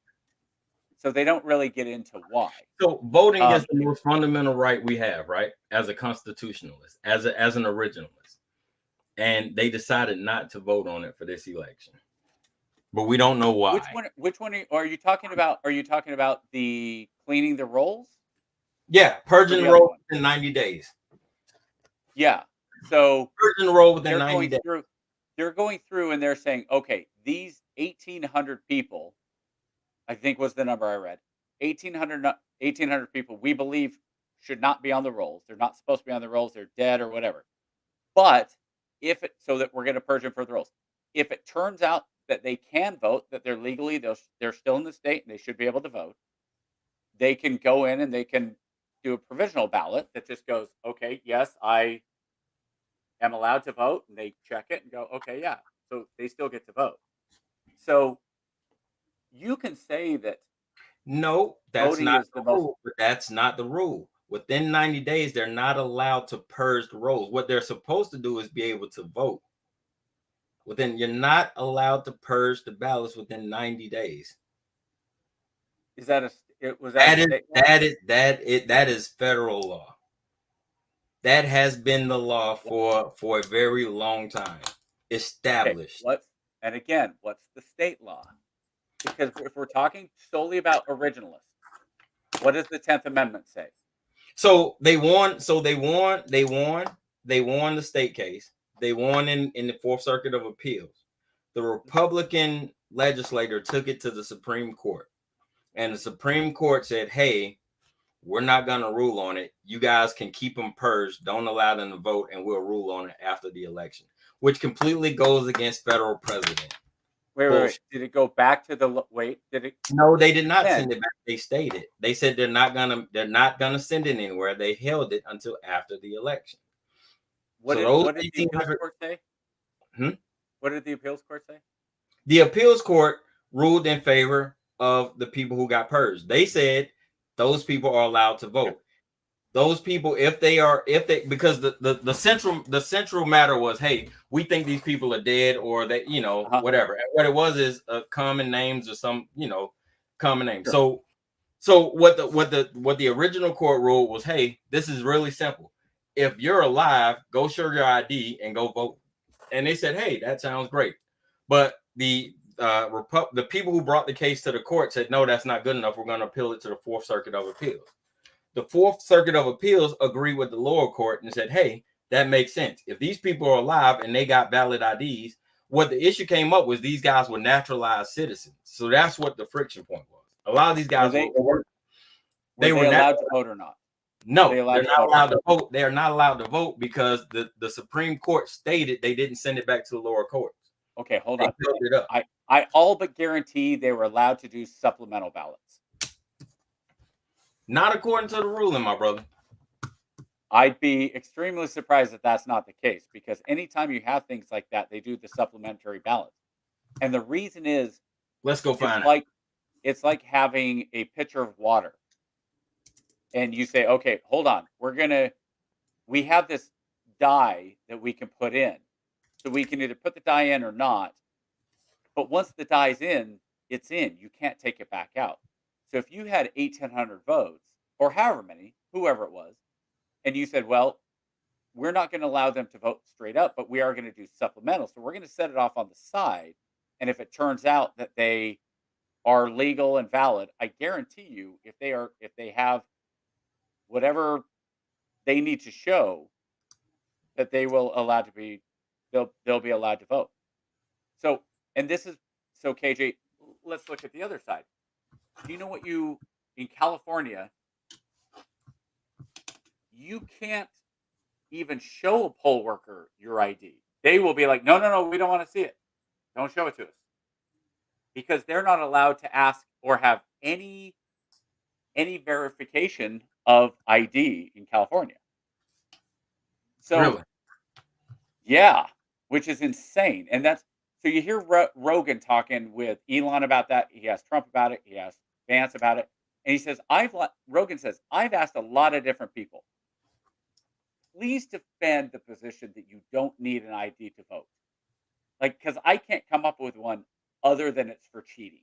So they don't really get into why. So voting is the most fundamental right we have, right? As a constitutionalist, as an originalist. And they decided not to vote on it for this election. But we don't know why. Which one are you talking about? Are you talking about the cleaning the rolls? Yeah, purging the roll within 90 days. Yeah. So purging the roll within 90 days. They're going through and they're saying, okay, these 1,800 people, I think was the number I read. 1,800 people we believe should not be on the rolls. They're not supposed to be on the rolls. They're dead or whatever. But so that we're going to purge them for the rolls. If it turns out that they can vote, that they're legally, they're still in the state and they should be able to vote, they can go in and they can do a provisional ballot that just goes, okay, yes, I am allowed to vote. And they check it and go, okay, yeah. So they still get to vote. So you can say that. No, that's not the rule. But that's not the rule. Within 90 days, they're not allowed to purge the rolls. What they're supposed to do is be able to vote. You're not allowed to purge the ballots within 90 days. Is that that is federal law. That has been the law for a very long time. Established. Okay, what's the state law? Because if we're talking solely about originalists, what does the 10th Amendment say? So they won the state case. They won in the Fourth Circuit of Appeals. The Republican legislator took it to the Supreme Court. And the Supreme Court said, hey, we're not going to rule on it. You guys can keep them purged. Don't allow them to vote, and we'll rule on it after the election, which completely goes against federal precedent. Wait. Did it go back to Did it? No, they did not send it back. They stayed it. They said they're not gonna send it anywhere. They held it until after the election. What did the appeals court say? What did the appeals court say? The appeals court ruled in favor of the people who got purged. They said those people are allowed to vote. Those people, because the central matter was, hey, we think these people are dead or that, whatever. And what it was is common names or some, common names. Sure. So what the original court ruled was, hey, this is really simple. If you're alive, go show your ID and go vote. And they said, hey, that sounds great. But the people who brought the case to the court said, no, that's not good enough. We're going to appeal it to the Fourth Circuit of Appeals. The Fourth Circuit of Appeals agreed with the lower court and said, hey, that makes sense. If these people are alive and they got valid IDs, what the issue came up was these guys were naturalized citizens. So that's what the friction point was. A lot of these guys were allowed to vote or not? No, they're not allowed to vote. They are not allowed to vote because the Supreme Court stated they didn't send it back to the lower courts. Okay, hold on. I all but guarantee they were allowed to do supplemental ballots. Not according to the ruling, my brother. I'd be extremely surprised if that's not the case, because anytime you have things like that, they do the supplementary ballots. And the reason is Let's go find it. It's like having a pitcher of water. And you say, okay, hold on. We have this dye that we can put in. So we can either put the dye in or not. But once the dye's in, it's in. You can't take it back out. So if you had 1,800 votes, or however many, whoever it was, and you said, well, we're not going to allow them to vote straight up, but we are going to do supplemental. So we're going to set it off on the side. And if it turns out that they are legal and valid, I guarantee you, if they have whatever they need to show, that they will they'll be allowed to vote. So, and this is, so KJ, let's look at the other side. Do you know what in California, you can't even show a poll worker your ID. They will be like, no, we don't want to see it. Don't show it to us. Because they're not allowed to ask or have any verification of ID in California. So, really? Yeah, which is insane. And so you hear Rogan talking with Elon about that. He asked Trump about it. He asked Vance about it. And he says, Rogan says, I've asked a lot of different people. Please defend the position that you don't need an ID to vote. Like, because I can't come up with one other than it's for cheating.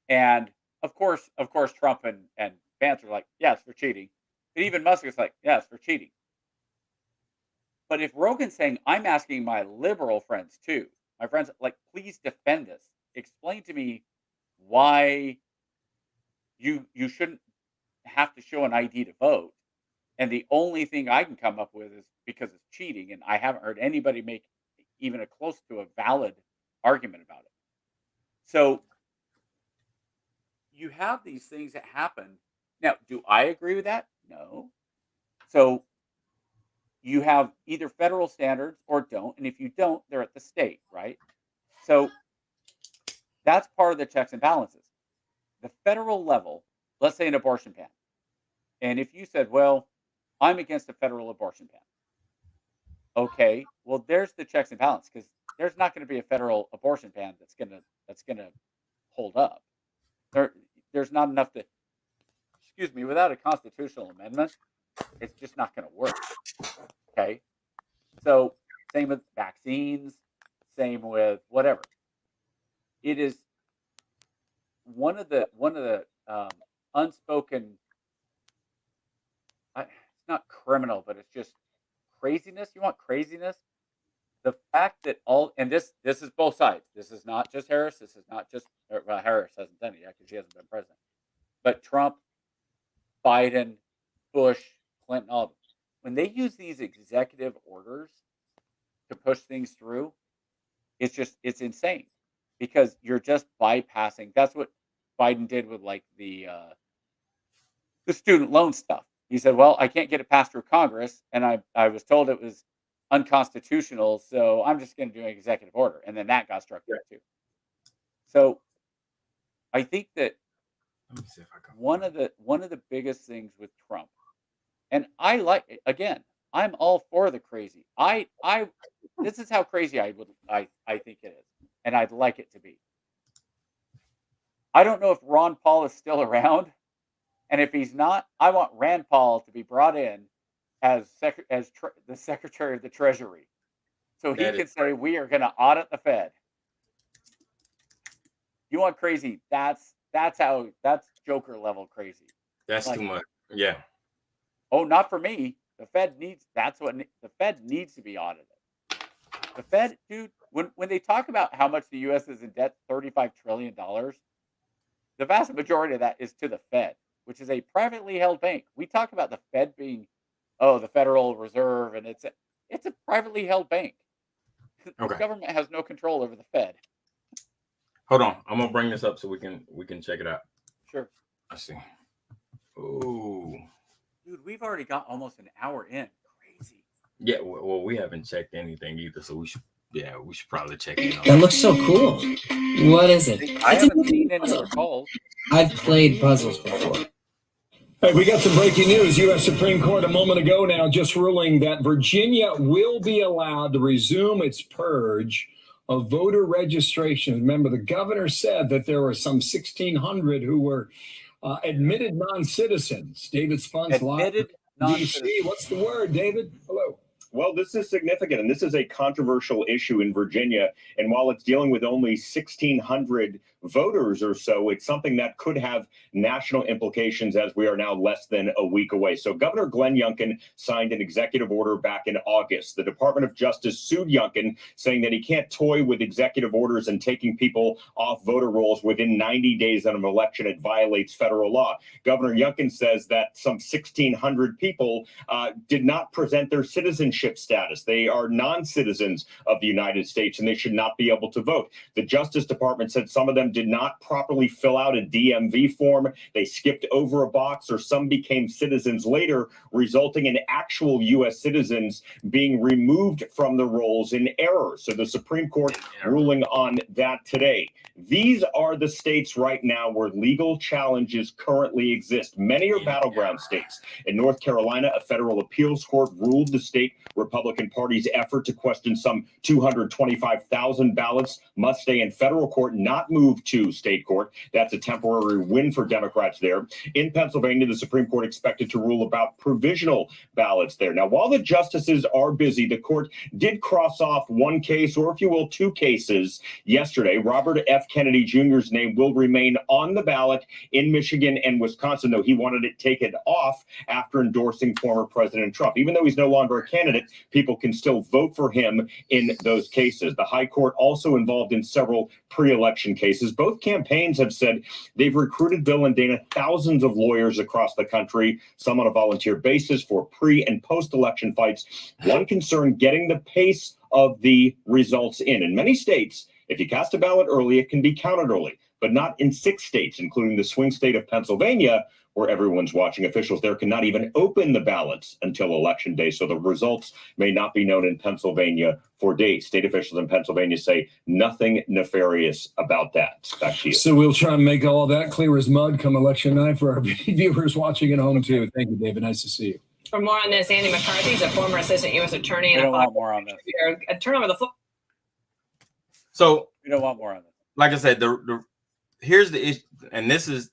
And of course, Trump and Vance are like, yeah, it's for cheating. But even Musk is like, yeah, it's for cheating. But if Rogan's saying, I'm asking my liberal friends too, my friends, like, please defend this. Explain to me why you shouldn't have to show an ID to vote. And the only thing I can come up with is because it's cheating. And I haven't heard anybody make even a close to a valid argument about it. So you have these things that happen. Now, do I agree with that? No. So you have either federal standards or don't. And if you don't, they're at the state, right? So that's part of the checks and balances. The federal level, let's say an abortion ban. And if you said, well, I'm against a federal abortion ban. Okay, well, there's the checks and balances, because there's not going to be a federal abortion ban that's going to hold up. There's not enough to, without a constitutional amendment, it's just not going to work. Okay, so same with vaccines, same with whatever. It is one of the unspoken. It's not criminal, but it's just craziness. You want craziness? The fact that this is both sides. This is not just Harris. This is not just Harris hasn't done it yet because she hasn't been president. But Trump, Biden, Bush, Clinton, all of them. When they use these executive orders to push things through, it's insane, because you're just bypassing. That's what Biden did with like the student loan stuff. He said, well, I can't get it passed through Congress, and I was told it was unconstitutional, so I'm just going to do an executive order. And then that got struck down too. So I think that one of the biggest things with Trump, and I'm all for the crazy. This is how crazy I think it is, and I'd like it to be. I don't know if Ron Paul is still around, and if he's not, I want Rand Paul to be brought in as the Secretary of the Treasury, so he can say, we are going to audit the Fed. You want crazy? That's Joker level crazy. That's like, too much. Yeah. Oh, not for me. The Fed needs to be audited. The Fed, dude, when they talk about how much the U.S. is in debt, $35 trillion, the vast majority of that is to the Fed, which is a privately held bank. We talk about the Fed being, the Federal Reserve, and it's a privately held bank. Okay. The government has no control over the Fed. Hold on, I'm gonna bring this up so we can check it out. Sure. Let's see. Oh, dude, we've already got almost an hour in. Crazy. Yeah. Well, we haven't checked anything either, so we should probably check it out. That looks so cool. What is it? I haven't seen any other calls. I've played puzzles before. Hey, we got some breaking news. U.S. Supreme Court a moment ago now just ruling that Virginia will be allowed to resume its purge of voter registration. Remember, the governor said that there were some 1,600 who were admitted non-citizens. David Spuns, Admitted non-citizens. DC. What's the word, David? Hello. Well, this is significant, and this is a controversial issue in Virginia. And while it's dealing with only 1,600 voters or so, it's something that could have national implications as we are now less than a week away. So Governor Glenn Youngkin signed an executive order back in August. The Department of Justice sued Youngkin, saying that he can't toy with executive orders and taking people off voter rolls within 90 days of an election. It violates federal law. Governor Youngkin says that some 1,600 people did not present their citizenship status. They are non-citizens of the United States, and they should not be able to vote. The Justice Department said some of them did not properly fill out a DMV form. They skipped over a box, or some became citizens later, resulting in actual U.S. citizens being removed from the rolls in error. So the Supreme Court ruling on that today. These are the states right now where legal challenges currently exist. Many are battleground states. In North Carolina, a federal appeals court ruled the state Republican Party's effort to question some 225,000 ballots must stay in federal court, not move to state court. That's a temporary win for Democrats there. In Pennsylvania, the Supreme Court expected to rule about provisional ballots there. Now, while the justices are busy, the court did cross off one case, or if you will, two cases yesterday. Robert F. Kennedy Jr.'s name will remain on the ballot in Michigan and Wisconsin, though he wanted it taken off after endorsing former President Trump. Even though he's no longer a candidate, people can still vote for him in those cases. The High Court also involved in several pre-election cases. Both campaigns have said they've recruited Bill and Dana thousands of lawyers across the country, some on a volunteer basis, for pre- and post-election fights. One concern, getting the pace of the results in. In many states, if you cast a ballot early, it can be counted early, but not in 6 states, including the swing state of Pennsylvania, where everyone's watching. Officials there cannot even open the ballots until Election Day, so the results may not be known in Pennsylvania for days. State officials in Pennsylvania say nothing nefarious about that. Back to you. So we'll try and make all that clear as mud come election night for our viewers watching at home, too. Thank you, David. Nice to see you. For more on this, Andy McCarthy is a former assistant U.S. attorney. We don't want more on this. A turn over the floor. So We don't want more on this. like I said, here's the issue, and this is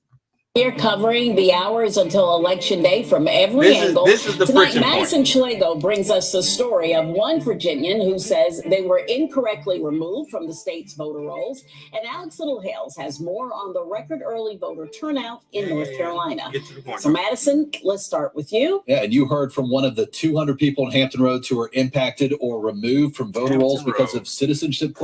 We're covering the hours until Election Day from every angle. This is the Tonight, friction Madison point. Schlegel brings us the story of one Virginian who says they were incorrectly removed from the state's voter rolls. And Alex Littlehales has more on the record early voter turnout in North Carolina. Get to the point. So, Madison, let's start with you. Yeah, and you heard from one of the 200 people in Hampton Roads who were impacted or removed from voter rolls because of citizenship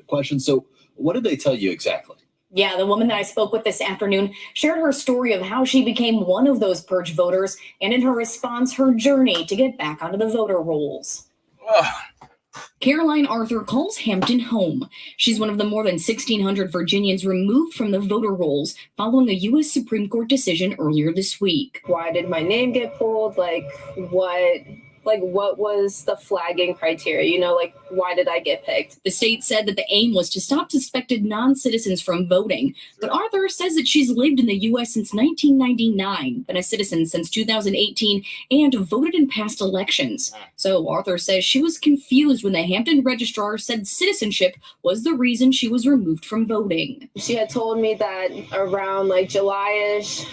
questions. So what did they tell you exactly? Yeah, the woman that I spoke with this afternoon shared her story of how she became one of those purge voters, and in her response, her journey to get back onto the voter rolls. Caroline Arthur calls Hampton home. She's one of the more than 1,600 Virginians removed from the voter rolls following a U.S. Supreme Court decision earlier this week. Why did my name get pulled? What was the flagging criteria? You know, like, why did I get picked? The state said that the aim was to stop suspected non-citizens from voting. But Arthur says that she's lived in the U.S. since 1999, been a citizen since 2018, and voted in past elections. So Arthur says she was confused when the Hampton registrar said citizenship was the reason she was removed from voting. She had told me that around like July-ish,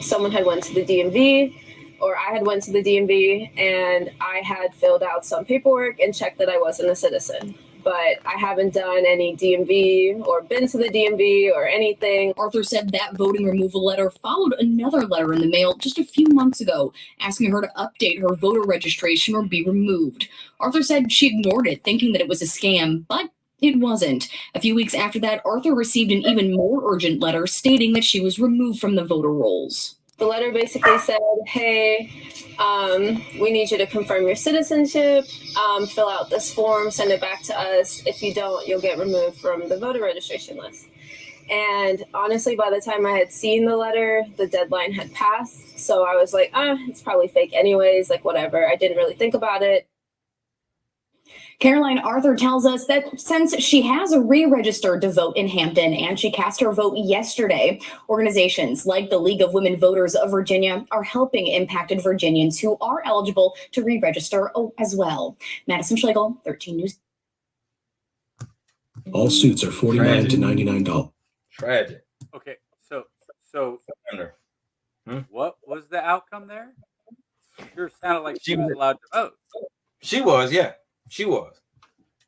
someone had went to the DMV, or I had went to the DMV and I had filled out some paperwork and checked that I wasn't a citizen. But I haven't done any DMV or been to the DMV or anything. Arthur said that voting removal letter followed another letter in the mail just a few months ago, asking her to update her voter registration or be removed. Arthur said she ignored it, thinking that it was a scam, but it wasn't. A few weeks after that, Arthur received an even more urgent letter stating that she was removed from the voter rolls. The letter basically said, hey, we need you to confirm your citizenship, fill out this form, send it back to us. If you don't, you'll get removed from the voter registration list. And honestly, by the time I had seen the letter, the deadline had passed. So I was like, it's probably fake anyways, like whatever. I didn't really think about it. Caroline Arthur tells us that since she has re-registered to vote in Hampton and she cast her vote yesterday, organizations like the League of Women Voters of Virginia are helping impacted Virginians who are eligible to re-register as well. Madison Schlegel, 13 News. All suits are $49 to $99. Tragic. Okay, so Hmm? what was the outcome there? Sure sounded like she was allowed to vote. She was, yeah. She was.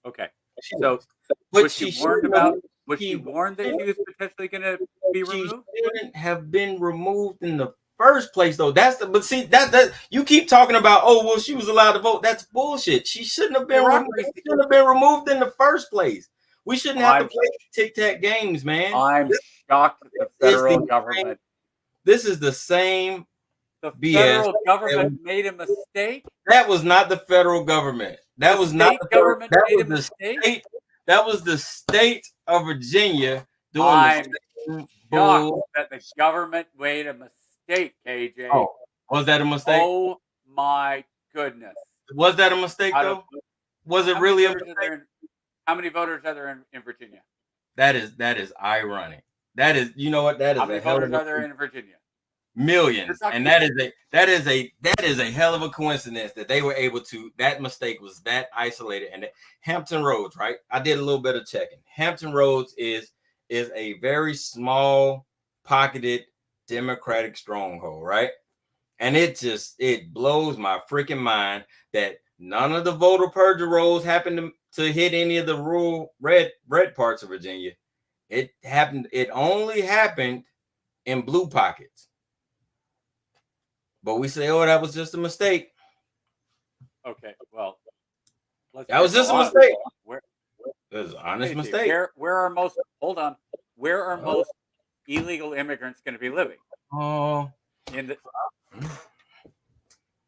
Okay. She So was. But was she warned about? Was she warned that she was potentially going to be removed? She shouldn't have been removed in the first place, though. But see that you keep talking about. Oh well, she was allowed to vote. That's bullshit. She shouldn't have been removed. She shouldn't have been removed in the first place. We shouldn't have to play tic-tac games, man. I'm shocked that the federal government. This is the same. The BS. Federal government made a mistake. That was not the federal government. That was not the government. That made was a the mistake. state. That was the state of Virginia doing I'm the shocked that the government made a mistake, KJ. Oh, was that a mistake? Oh my goodness. Was that a mistake though? Was it really a mistake? How many voters are there in Virginia? That is ironic. That is, you know what? That is how many voters are there in Virginia? Millions, and that is a hell of a coincidence that they were able to. That mistake was that isolated. And Hampton Roads, right? I did a little bit of checking. Hampton Roads is a very small, pocketed Democratic stronghold, right? And it blows my freaking mind that none of the voter purge rolls happened to hit any of the rural red parts of Virginia. It only happened in blue pockets. But we say, oh, that was just a mistake. Okay, well, that was just a mistake. It was an honest mistake. Where are most? Hold on. Where are most illegal immigrants going to be living? Oh,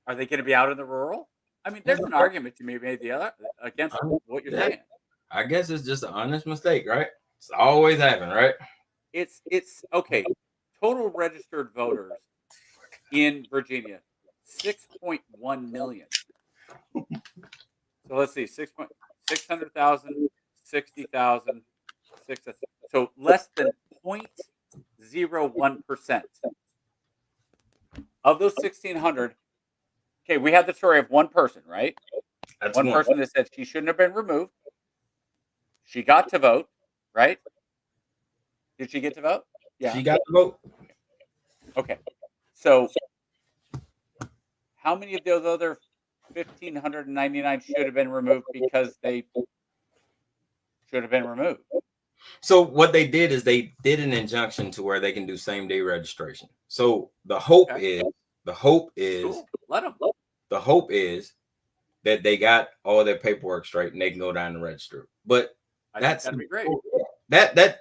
are they going to be out in the rural? I mean, there's an argument to be made against what you're saying. I guess it's just an honest mistake, right? It's always happened, right? It's okay. Total registered voters in Virginia, 6.1 million. So let's see, 600,000, 60,000, 6,000. So less than 0.01% of those 1,600. Okay, we had the story of one person, right? That's one person that said she shouldn't have been removed. She got to vote, right? Did she get to vote? Yeah, she got to vote. Okay, so how many of those other 1,599 should have been removed because they should have been removed? So what they did is they did an injunction to where they can do same-day registration. So the hope is cool. Let them. The hope is that they got all their paperwork straight and they can go down and register. But that'd be great. That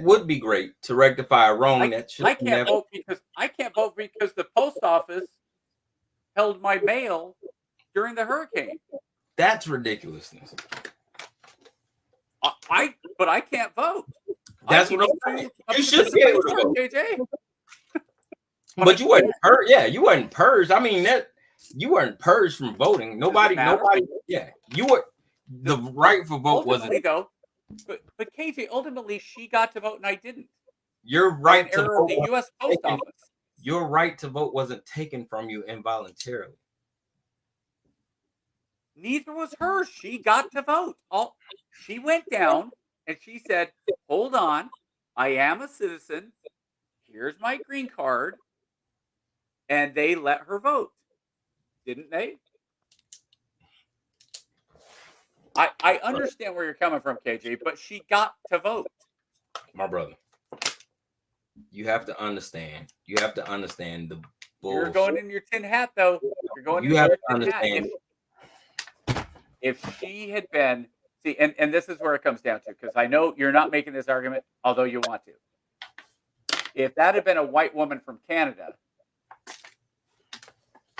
would be great to rectify a wrong. I can't vote because the post office held my mail during the hurricane. That's ridiculousness. But I can't vote. That's what I'm saying. You should be able to vote, KJ. But you wasn't purged. Yeah, you wasn't purged. I mean, you weren't purged from voting. Nobody. Yeah, you were. The right for vote wasn't. Though, but KJ, ultimately, she got to vote and I didn't. Your right to vote. The U.S. Post Office. Your right to vote wasn't taken from you involuntarily. Neither was hers. She got to vote. She went down and she said, "Hold on, I am a citizen. Here's my green card." And they let her vote, didn't they? I understand where you're coming from, KJ, but she got to vote. My brother, you have to understand. You have to understand the bullshit. You're going in your tin hat, though. You're going in your tin hat. If she had been, see, and this is where it comes down to, because I know you're not making this argument, although you want to. If that had been a white woman from Canada,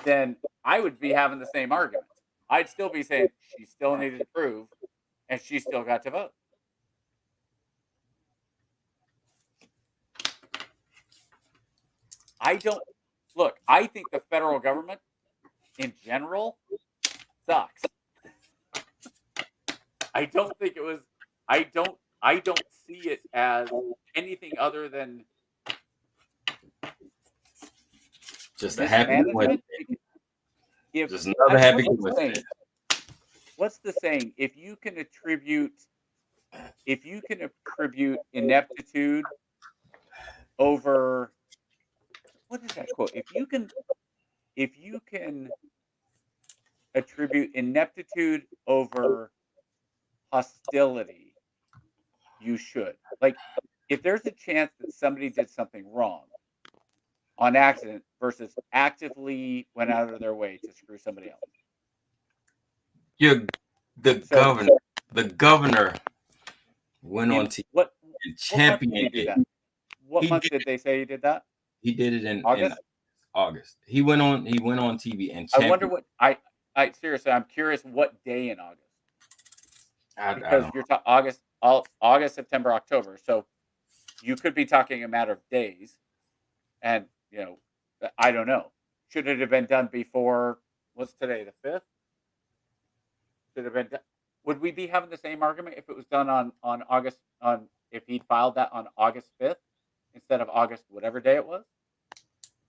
then I would be having the same argument. I'd still be saying she still needed to prove, and she still got to vote. I think the federal government in general sucks. I don't think it was. I don't see it as anything other than just a happy coincidence. Just another happy coincidence. What's the saying? If you can attribute if you can attribute ineptitude over, what is that quote? If you can attribute ineptitude over hostility, you should. Like, if there's a chance that somebody did something wrong on accident versus actively went out of their way to screw somebody else. The governor went on TV and championed it. What month did they say he did that? He did it in August. August. He went on TV and championed. I wonder what I seriously, I'm curious what day in August. Because you're talking August, September, October. So you could be talking a matter of days. And, I don't know. Should it have been done before, what's today, the 5th? Should have been done. Would we be having the same argument if it was done on August, if he filed that on August 5th instead of August, whatever day it was?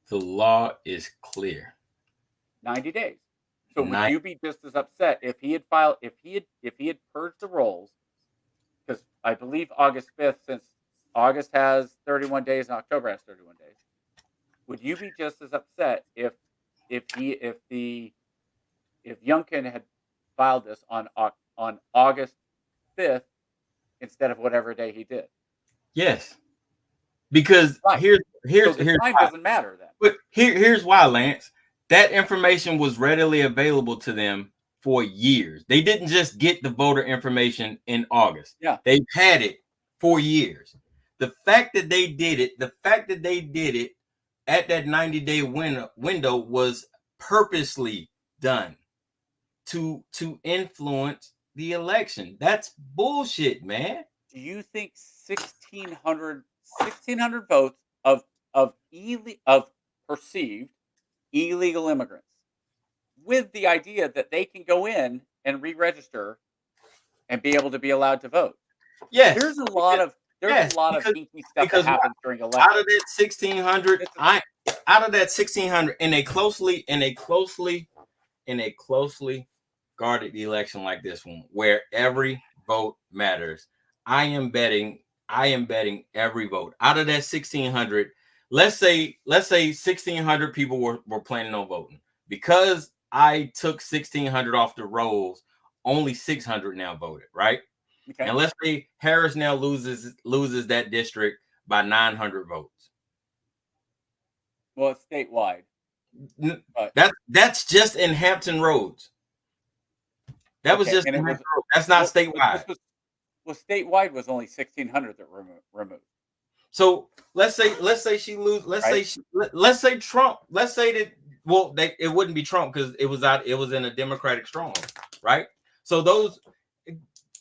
The law is clear. 90 days. So would you be just as upset if he had filed, if he had purged the rolls? Because I believe August 5th, since August has 31 days and October has 31 days, would you be just as upset if Youngkin had filed this on August 5th instead of whatever day he did? Yes, because here's time why. doesn't matter then. But here's why, Lance. That information was readily available to them for years. They didn't just get the voter information in August. Yeah, they've had it for years. The fact that they did it at that 90-day window was purposely done to influence the election. That's bullshit, man. Do you think 1,600 votes of perceived illegal immigrants, with the idea that they can go in and re-register and be able to be allowed to vote? Yes, there's a lot of hinky stuff that happens during elections. Out of that 1,600, in a closely guarded election like this one, where every vote matters, I am betting every vote. Out of that 1,600, let's say 1,600 people were planning on voting. Because I took 1,600 off the rolls, only 600 now voted, right? Okay. And let's say Harris now loses that district by 900 votes. Well, it's statewide. That's just in Hampton Roads. That was just in Hampton Roads. That's not statewide. Statewide was only 1,600 that were removed. So let's say she loses. Let's say Trump. Let's say that. Well, it wouldn't be Trump because it was in a Democratic stronghold, right? So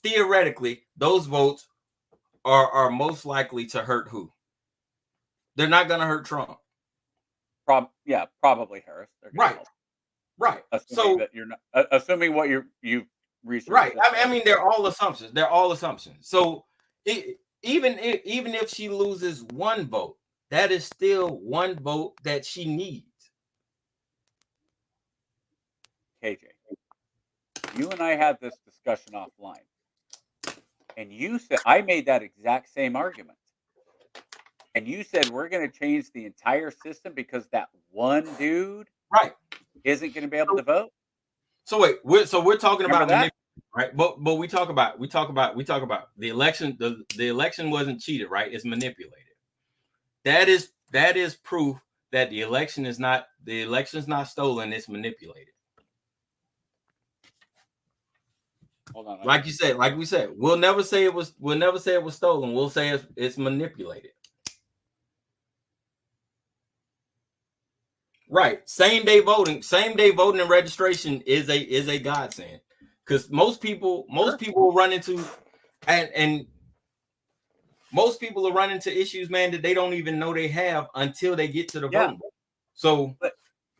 theoretically, those votes are most likely to hurt who? They're not going to hurt Trump. Probably Harris. Right. Assuming that you're not assuming what you researched. Right. I mean, they're all assumptions. So even if she loses one vote, that is still one vote that she needs. KJ, you and I had this discussion offline, and you said I made that exact same argument, and you said we're going to change the entire system because that one dude isn't going to be able to vote. So wait, we're talking about manipulation, right? But we talk about the election. The election wasn't cheated, right? It's manipulated. That is proof that the election is not stolen. It's manipulated. Hold on. Like we said, we'll never say it was stolen. We'll say it's manipulated. Right. Same day voting and registration is a godsend. Because most people will run into and most people will run into issues, man, that they don't even know they have until they get to the vote. So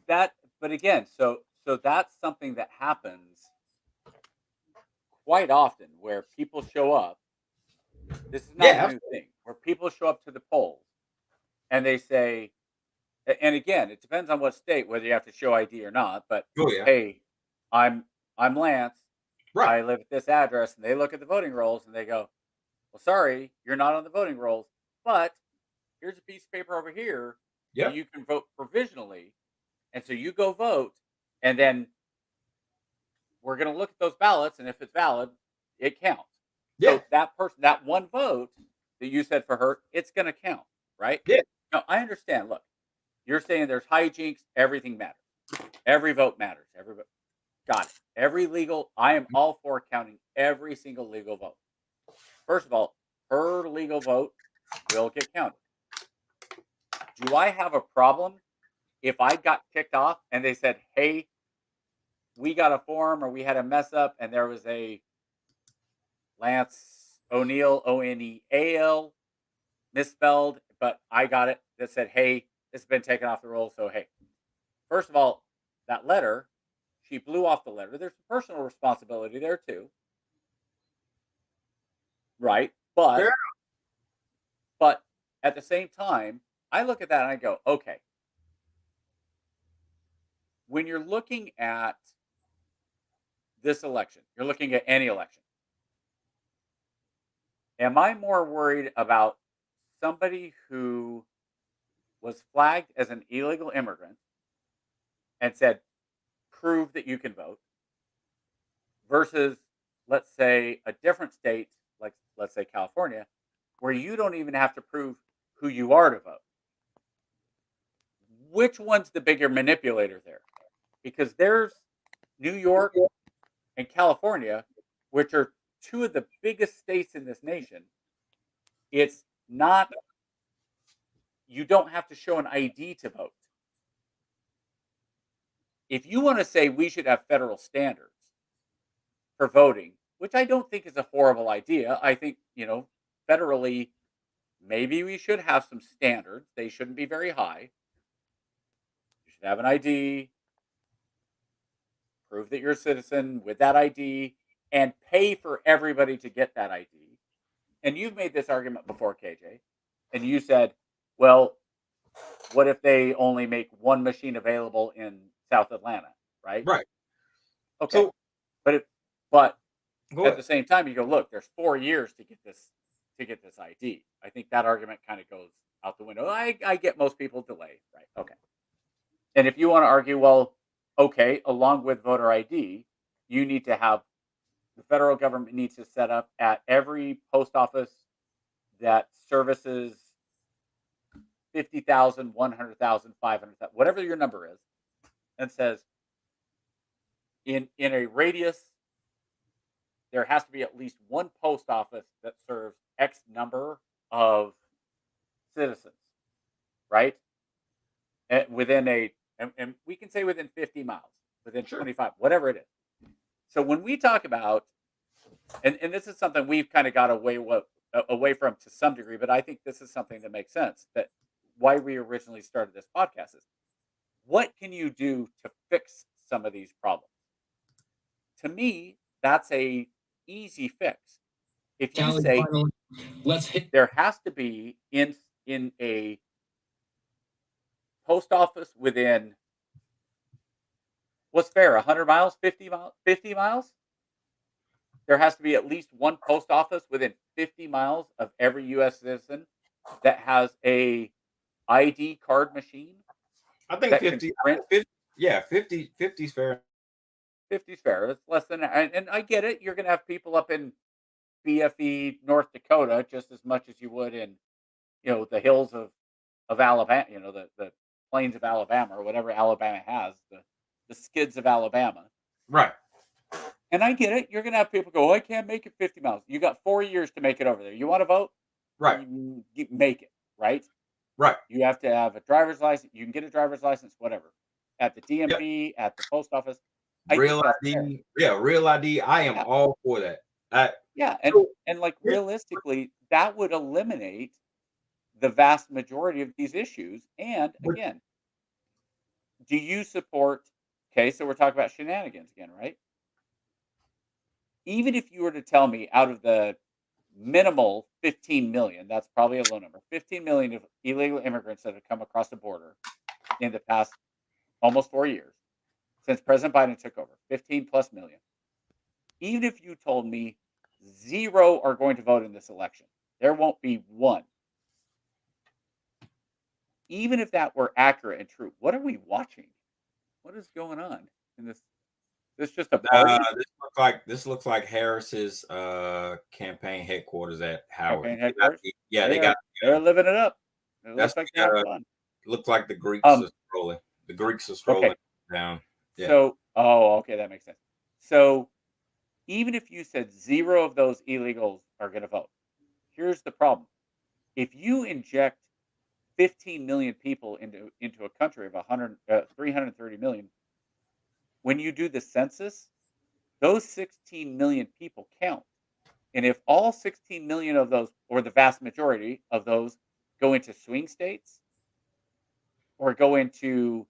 but again, so that's something that happens quite often, where people show up. This is not a new thing. Where people show up to the polls and they say, and again, it depends on what state, whether you have to show ID or not. But hey, I'm Lance. Right. I live at this address, and they look at the voting rolls and they go, well, sorry, you're not on the voting rolls, but here's a piece of paper over here Yep. that you can vote provisionally. And so you go vote, and then we're going to look at those ballots, and if it's valid, it counts. Yeah. So that person, that one vote that you said for her, it's going to count, right? Yeah. Now, I understand. Look, you're saying there's hijinks. Everything matters. Every vote matters. Every vote. Got it. Every legal, I am all for counting every single legal vote. First of all, her legal vote will get counted. Do I have a problem if I got kicked off and they said, hey, we got a form or we had a mess up and there was a Lance O'Neill, Oneal, misspelled, but I got it that said, hey, it's been taken off the roll. So, hey, first of all, that letter, she blew off the letter. There's some personal responsibility there too. Right. But, Yeah. but at the same time, I look at that and I go, okay, when you're looking at this election, you're looking at any election. Am I more worried about somebody who was flagged as an illegal immigrant and said, prove that you can vote, versus, let's say, a different state, like let's say California, where you don't even have to prove who you are to vote? Which one's the bigger manipulator there? Because there's New York and California, which are two of the biggest states in this nation. It's not, you don't have to show an ID to vote. If you want to say we should have federal standards for voting, which I don't think is a horrible idea, I think, federally, maybe we should have some standards. They shouldn't be very high. You should have an ID, prove that you're a citizen with that ID, and pay for everybody to get that ID. And you've made this argument before, KJ, and you said, well, what if they only make one machine available in South Atlanta, right? Right. Okay. So, but go at ahead. the same time, you go, look, there's 4 years to get this ID. I think that argument kind of goes out the window. I get most people delay, right? Okay. And if you want to argue, well, okay, along with voter ID, you need to have, the federal government needs to set up at every post office that services 50,000, 100,000, 500,000, whatever your number is, and says in a radius, there has to be at least one post office that serves X number of citizens, right? And within and we can say within 50 miles, within 25, whatever it is. So when we talk about, and this is something we've kind of got away from to some degree, but I think this is something that makes sense, that why we originally started this podcast is, what can you do to fix some of these problems? To me, that's a easy fix. If you say, there has to be in a post office within, what's fair, 100 miles, 50 miles? There has to be at least one post office within 50 miles of every U.S. citizen that has a ID card machine. I think 50, 50 yeah, 50 is fair. 50 is fair. It's less than, and I get it. You're going to have people up in BFE, North Dakota, just as much as you would in, the hills of Alabama, the plains of Alabama, or whatever Alabama has, the skids of Alabama. Right. And I get it. You're going to have people go, I can't make it 50 miles. You got 4 years to make it over there. You want to vote? Right. Make it, right? Right. You have to have a driver's license. You can get a driver's license, whatever, at the DMV, at the post office. Real ID. Yeah, real ID. I am all for that. And like realistically, that would eliminate the vast majority of these issues. And again, do you support, okay, so we're talking about shenanigans again, right? Even if you were to tell me out of the minimal 15 million, that's probably a low number, 15 million of illegal immigrants that have come across the border in the past almost 4 years, since President Biden took over, 15 plus million. Even if you told me 0 are going to vote in this election. There won't be one. Even if that were accurate and true, what are we watching? What is going on in this? This just a party? This looks like Harris's campaign headquarters at Howard. Campaign headquarters? They're living it up. It That's looks like they're having fun. Looks like the Greeks are scrolling. The Greeks are scrolling down. Yeah. So, okay, that makes sense. So, even if you said 0 of those illegals are going to vote, here's the problem: if you inject 15 million people into a country of 330 million, when you do the census, those 16 million people count. And if all 16 million of those, or the vast majority of those, go into swing states or go into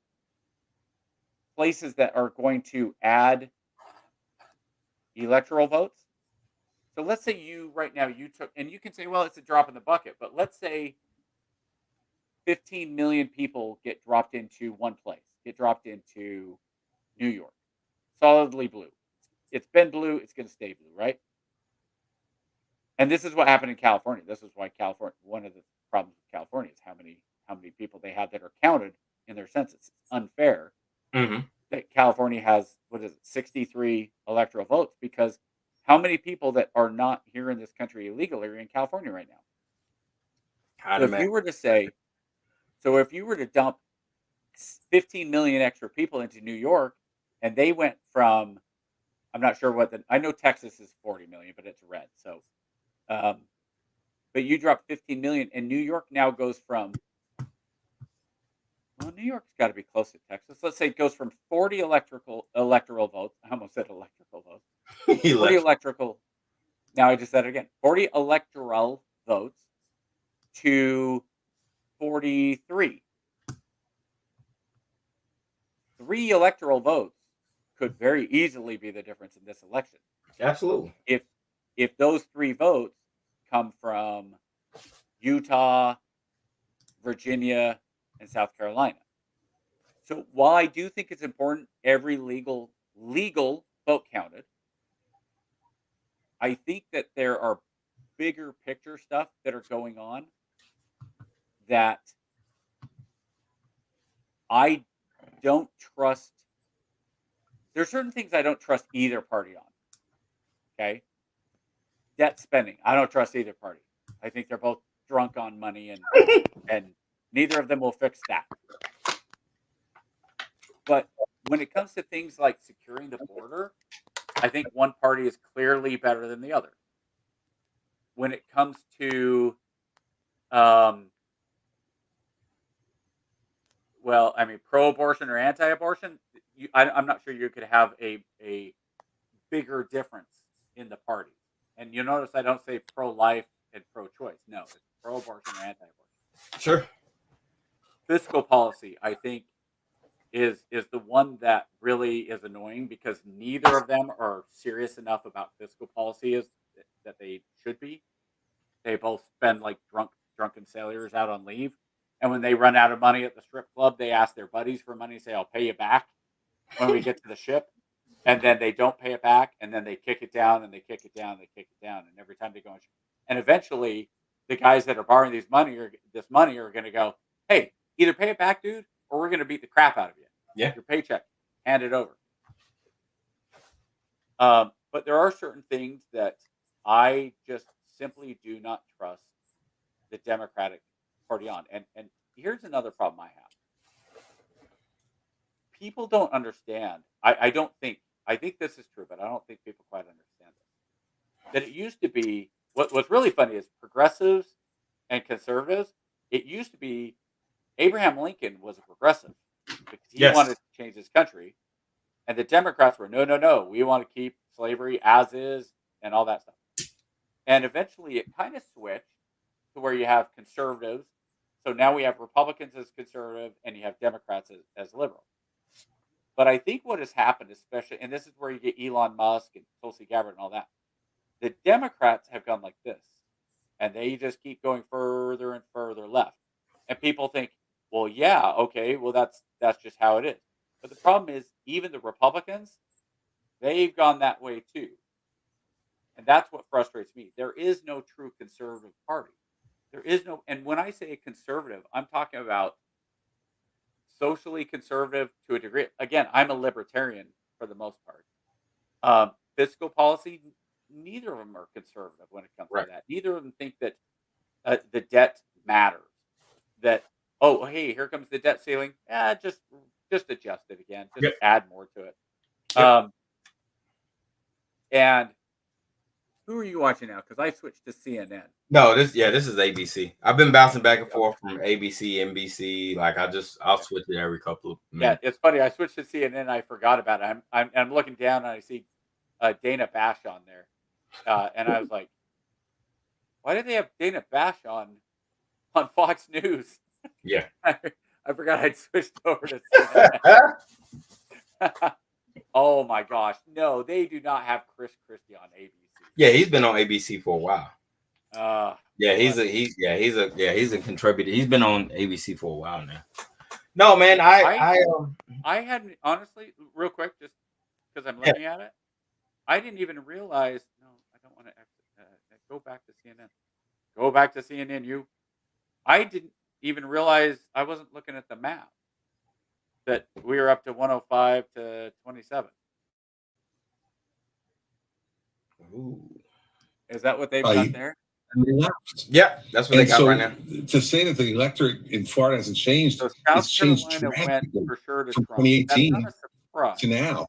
places that are going to add electoral votes. So let's say you took, and you can say, well, it's a drop in the bucket, but let's say 15 million people get dropped into one place, get dropped into New York, solidly blue. It's been blue, it's going to stay blue, right? And this is what happened in California. This is why one of the problems with California is how many people they have that are counted in their census. It's unfair that California has, 63 electoral votes, because how many people that are not here in this country illegally are in California right now? So if you were to dump 15 million extra people into New York, and they went from, I'm not sure I know Texas is 40 million, but it's red. So, but you drop 15 million, and New York now goes from, well, New York's got to be close to Texas. Let's say it goes from 40 electoral votes. I almost said electrical votes. 40 electrical. Now I just said it again. 40 electoral votes to 43. 3 electoral votes could very easily be the difference in this election. Absolutely. If those 3 votes come from Utah, Virginia, and South Carolina. So while I do think it's important every legal vote counted, I think that there are bigger picture stuff that are going on that I don't trust. There's certain things I don't trust either party on. Okay? Debt spending. I don't trust either party. I think they're both drunk on money, and neither of them will fix that. But when it comes to things like securing the border, I think one party is clearly better than the other. When it comes to, pro-abortion or anti-abortion, I'm not sure you could have a bigger difference in the party. And you notice I don't say pro-life and pro-choice. No, it's pro-abortion or anti-abortion. Sure. Fiscal policy, I think, is the one that really is annoying, because neither of them are serious enough about fiscal policy that they should be. They both spend like drunken sailors out on leave. And when they run out of money at the strip club, they ask their buddies for money, say, I'll pay you back when we get to the ship. And then they don't pay it back. And then they kick it down, and they kick it down, and they kick it down. And every time they go, and eventually the guys that are borrowing this money are going to go, hey, either pay it back, dude, or we're going to beat the crap out of you. Yeah. Your paycheck, hand it over. But there are certain things that I just simply do not trust the Democratic Party on. And here's another problem I have. People don't understand. I think this is true, but I don't think people quite understand this. That it used to be, what's really funny is progressives and conservatives, it used to be Abraham Lincoln was a progressive because he wanted to change his country. And the Democrats were, no, we want to keep slavery as is and all that stuff. And eventually it kind of switched to where you have conservatives. So now we have Republicans as conservative, and you have Democrats as liberal. But I think what has happened, especially, and this is where you get Elon Musk and Tulsi Gabbard and all that, the Democrats have gone like this, and they just keep going further and further left. And people think, well, yeah, okay, well, that's just how it is. But the problem is, even the Republicans, they've gone that way too. And that's what frustrates me. There is no true conservative party. There is no, and when I say conservative, I'm talking about socially conservative to a degree. Again, I'm a libertarian for the most part. Fiscal policy, neither of them are conservative when it comes Right. to that. Neither of them think that the debt matters. That, oh, hey, here comes the debt ceiling. Just adjust it again. Just Yep. add more to it. Yep. And who are you watching now? Because I switched to CNN. No, this is ABC. I've been bouncing back and forth from ABC, NBC. Like I'll switch it every couple of minutes. Yeah, it's funny. I switched to CNN. I forgot about it. I'm looking down and I see Dana Bash on there, and I was like, why did they have Dana Bash on Fox News? Yeah, I forgot I'd switched over to CNN. Oh my gosh, no, they do not have Chris Christie on ABC. Yeah, he's been on ABC for a while. Yeah, he's a contributor. He's been on ABC for a while now. No, man, I hadn't, honestly, real quick, just because I'm looking at it, I didn't even realize. No, I don't want to exit. Go back to CNN. Go back to CNN. I didn't even realize I wasn't looking at the map that we were up to 105 to 27. Ooh. Is that what they've got there? Yeah, that's what they got right now. To say that the electorate in Florida hasn't changed, So it's changed Carolina went drastically for sure to from Trump. That's 2018 not a surprise. to now.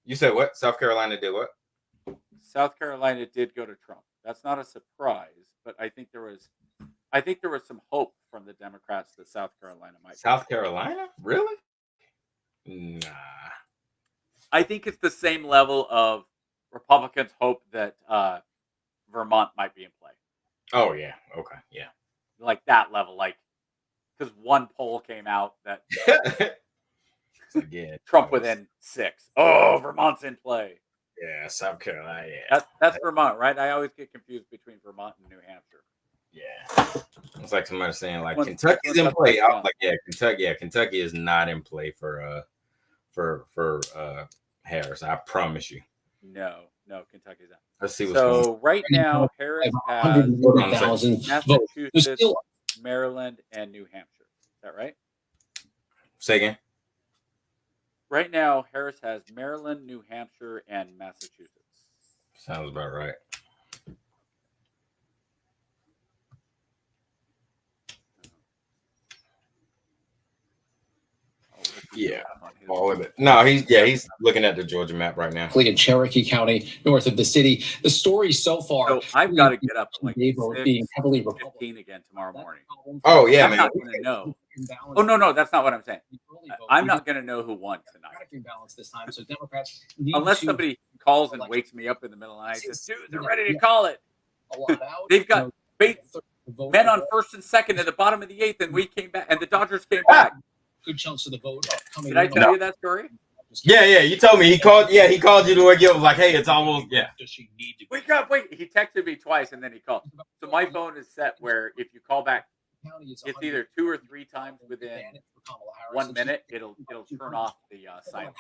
You said what? South Carolina did what? South Carolina did go to Trump. That's not a surprise, but I think there was some hope from the Democrats that South Carolina might. South Carolina? Really? Nah. I think it's the same level of Republicans' hope that Vermont might be in play. Oh yeah. Okay. Yeah. Like that level, like because one poll came out that Again, Trump within 6. Oh, Vermont's in play. Yeah, South Carolina. Yeah. That's Vermont, right? I always get confused between Vermont and New Hampshire. Yeah. It's like somebody saying like Kentucky's in play. I was like, yeah, Kentucky. Yeah, Kentucky is not in play for Harris. I promise you. No, Kentucky's out. Let's see what's going on. So right now, Harris has 140,000 votes. Massachusetts, Maryland, and New Hampshire. Is that right? Say again. Right now, Harris has Maryland, New Hampshire, and Massachusetts. Sounds about right. Yeah, all of it. No, he's looking at the Georgia map right now. In Cherokee County, north of the city. The story so far. So I've got to get up like being heavily 15 again tomorrow morning. Oh yeah, I'm man. not going to know. Oh no, that's not what I'm saying. I'm not going to know who won tonight. This time, so Democrats unless somebody calls and wakes me up in the middle of the night and says, "Dude, they're ready to call it." They've got men on first and second at the bottom of the 8th, and we came back, and the Dodgers came back. Good chunks of the vote coming. Did I tell you that story? Yeah, you told me. He called you to wake you up. Like, hey, it's almost Does she need to wake up? Wait, he texted me twice and then he called. So my phone is set where if you call back, it's either 2 or 3 times within 1 minute. It'll turn off the silence.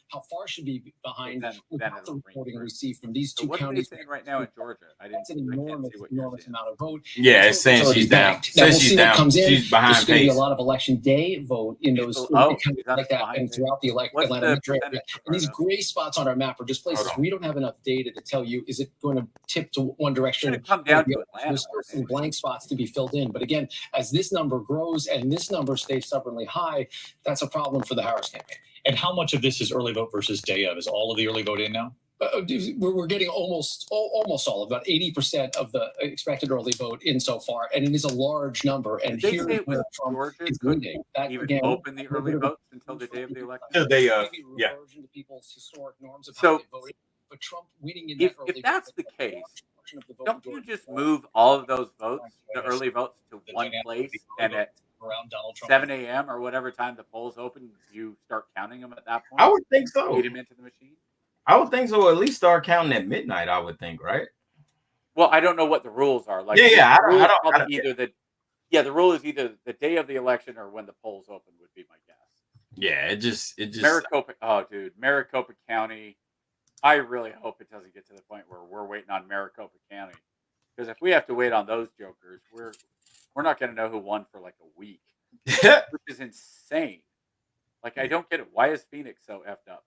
How far should be behind then the reporting received from these two what counties? What are they saying right now in Georgia? That's an enormous amount of vote. Yeah, it's saying she's down. Says she's down. Comes in. She's behind There's going to be a lot of election day vote in those counties like that, and throughout the Atlanta metro area. And these gray spots on our map are just places we don't have enough data to tell you is it going to tip to one direction. It's come down to Atlanta. There's some blank spots to be filled in. But again, as this number grows and this number stays stubbornly high, that's a problem for the Harris campaign. And how much of this is early vote versus day of? Is all of the early vote in now? We're getting almost all, about 80% of the expected early vote in so far, and it is a large number. And did here they say where Trump is leading. That even again, open the early votes until the day of the election. Yeah, to people's historic norms of how they voted. But Trump winning in that early if that's the case, don't you just move all of those votes, the early votes, to one place, and at around Donald Trump 7 a.m. or whatever time the polls open, you start counting them at that point? I would think so. Feed them into the machine? I would think so. At least start counting at midnight, I would think, right? Well, I don't know what the rules are. Like, I don't. The rule is either the day of the election or when the polls open would be my guess. Yeah, it just Maricopa. Oh, dude, Maricopa County. I really hope it doesn't get to the point where we're waiting on Maricopa County, because if we have to wait on those jokers, we're not going to know who won for like a week, which is insane. Like, I don't get it. Why is Phoenix so effed up?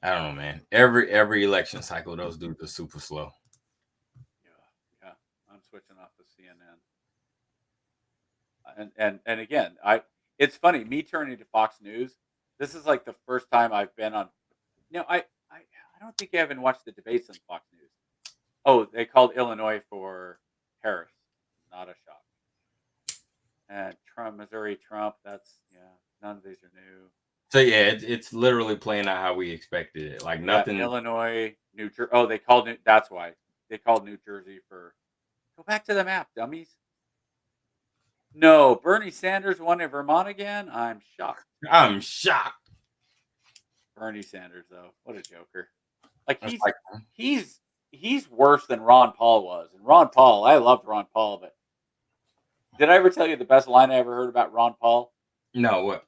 I don't know, man. Every election cycle, those dudes are super slow. Yeah. I'm switching off the CNN. And again, it's funny, me turning to Fox News. This is like the first time I've been on. I don't think I haven't watched the debates on Fox News. Oh, they called Illinois for Harris. Not a shock. And Missouri Trump. None of these are new. So yeah, it's literally playing out how we expected it. Like nothing. Illinois, New Jersey. Oh, they called it. That's why they called New Jersey for. Go back to the map, dummies. No, Bernie Sanders won in Vermont again. I'm shocked. Bernie Sanders, though, what a joker! Like he's worse than Ron Paul was. And Ron Paul, I loved Ron Paul, but did I ever tell you the best line I ever heard about Ron Paul? No, what?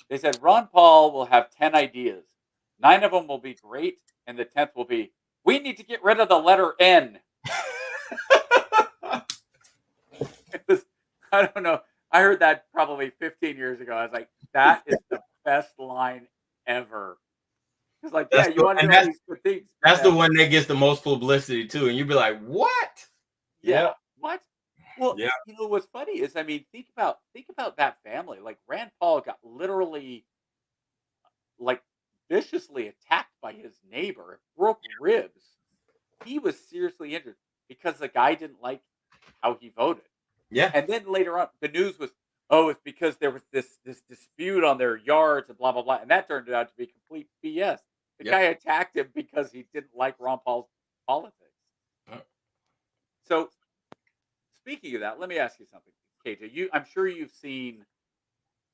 They said Ron Paul will have 10 ideas. 9 of them will be great, and the 10th will be, we need to get rid of the letter N. I don't know. I heard that probably 15 years ago. I was like, that is the best line ever. It's like, that's you want to do all these good things. That's the one that gets the most publicity, too. And you'd be like, what? Yeah. What? Well, what's funny is, I mean, think about that family. Like, Rand Paul got literally, like, viciously attacked by his neighbor, broke ribs. He was seriously injured because the guy didn't like how he voted. Yeah. And then later on, the news was, it's because there was this dispute on their yards and blah, blah, blah. And that turned out to be complete BS. The guy attacked him because he didn't like Ron Paul's politics. So, speaking of that, let me ask you something, KJ. I'm sure you've seen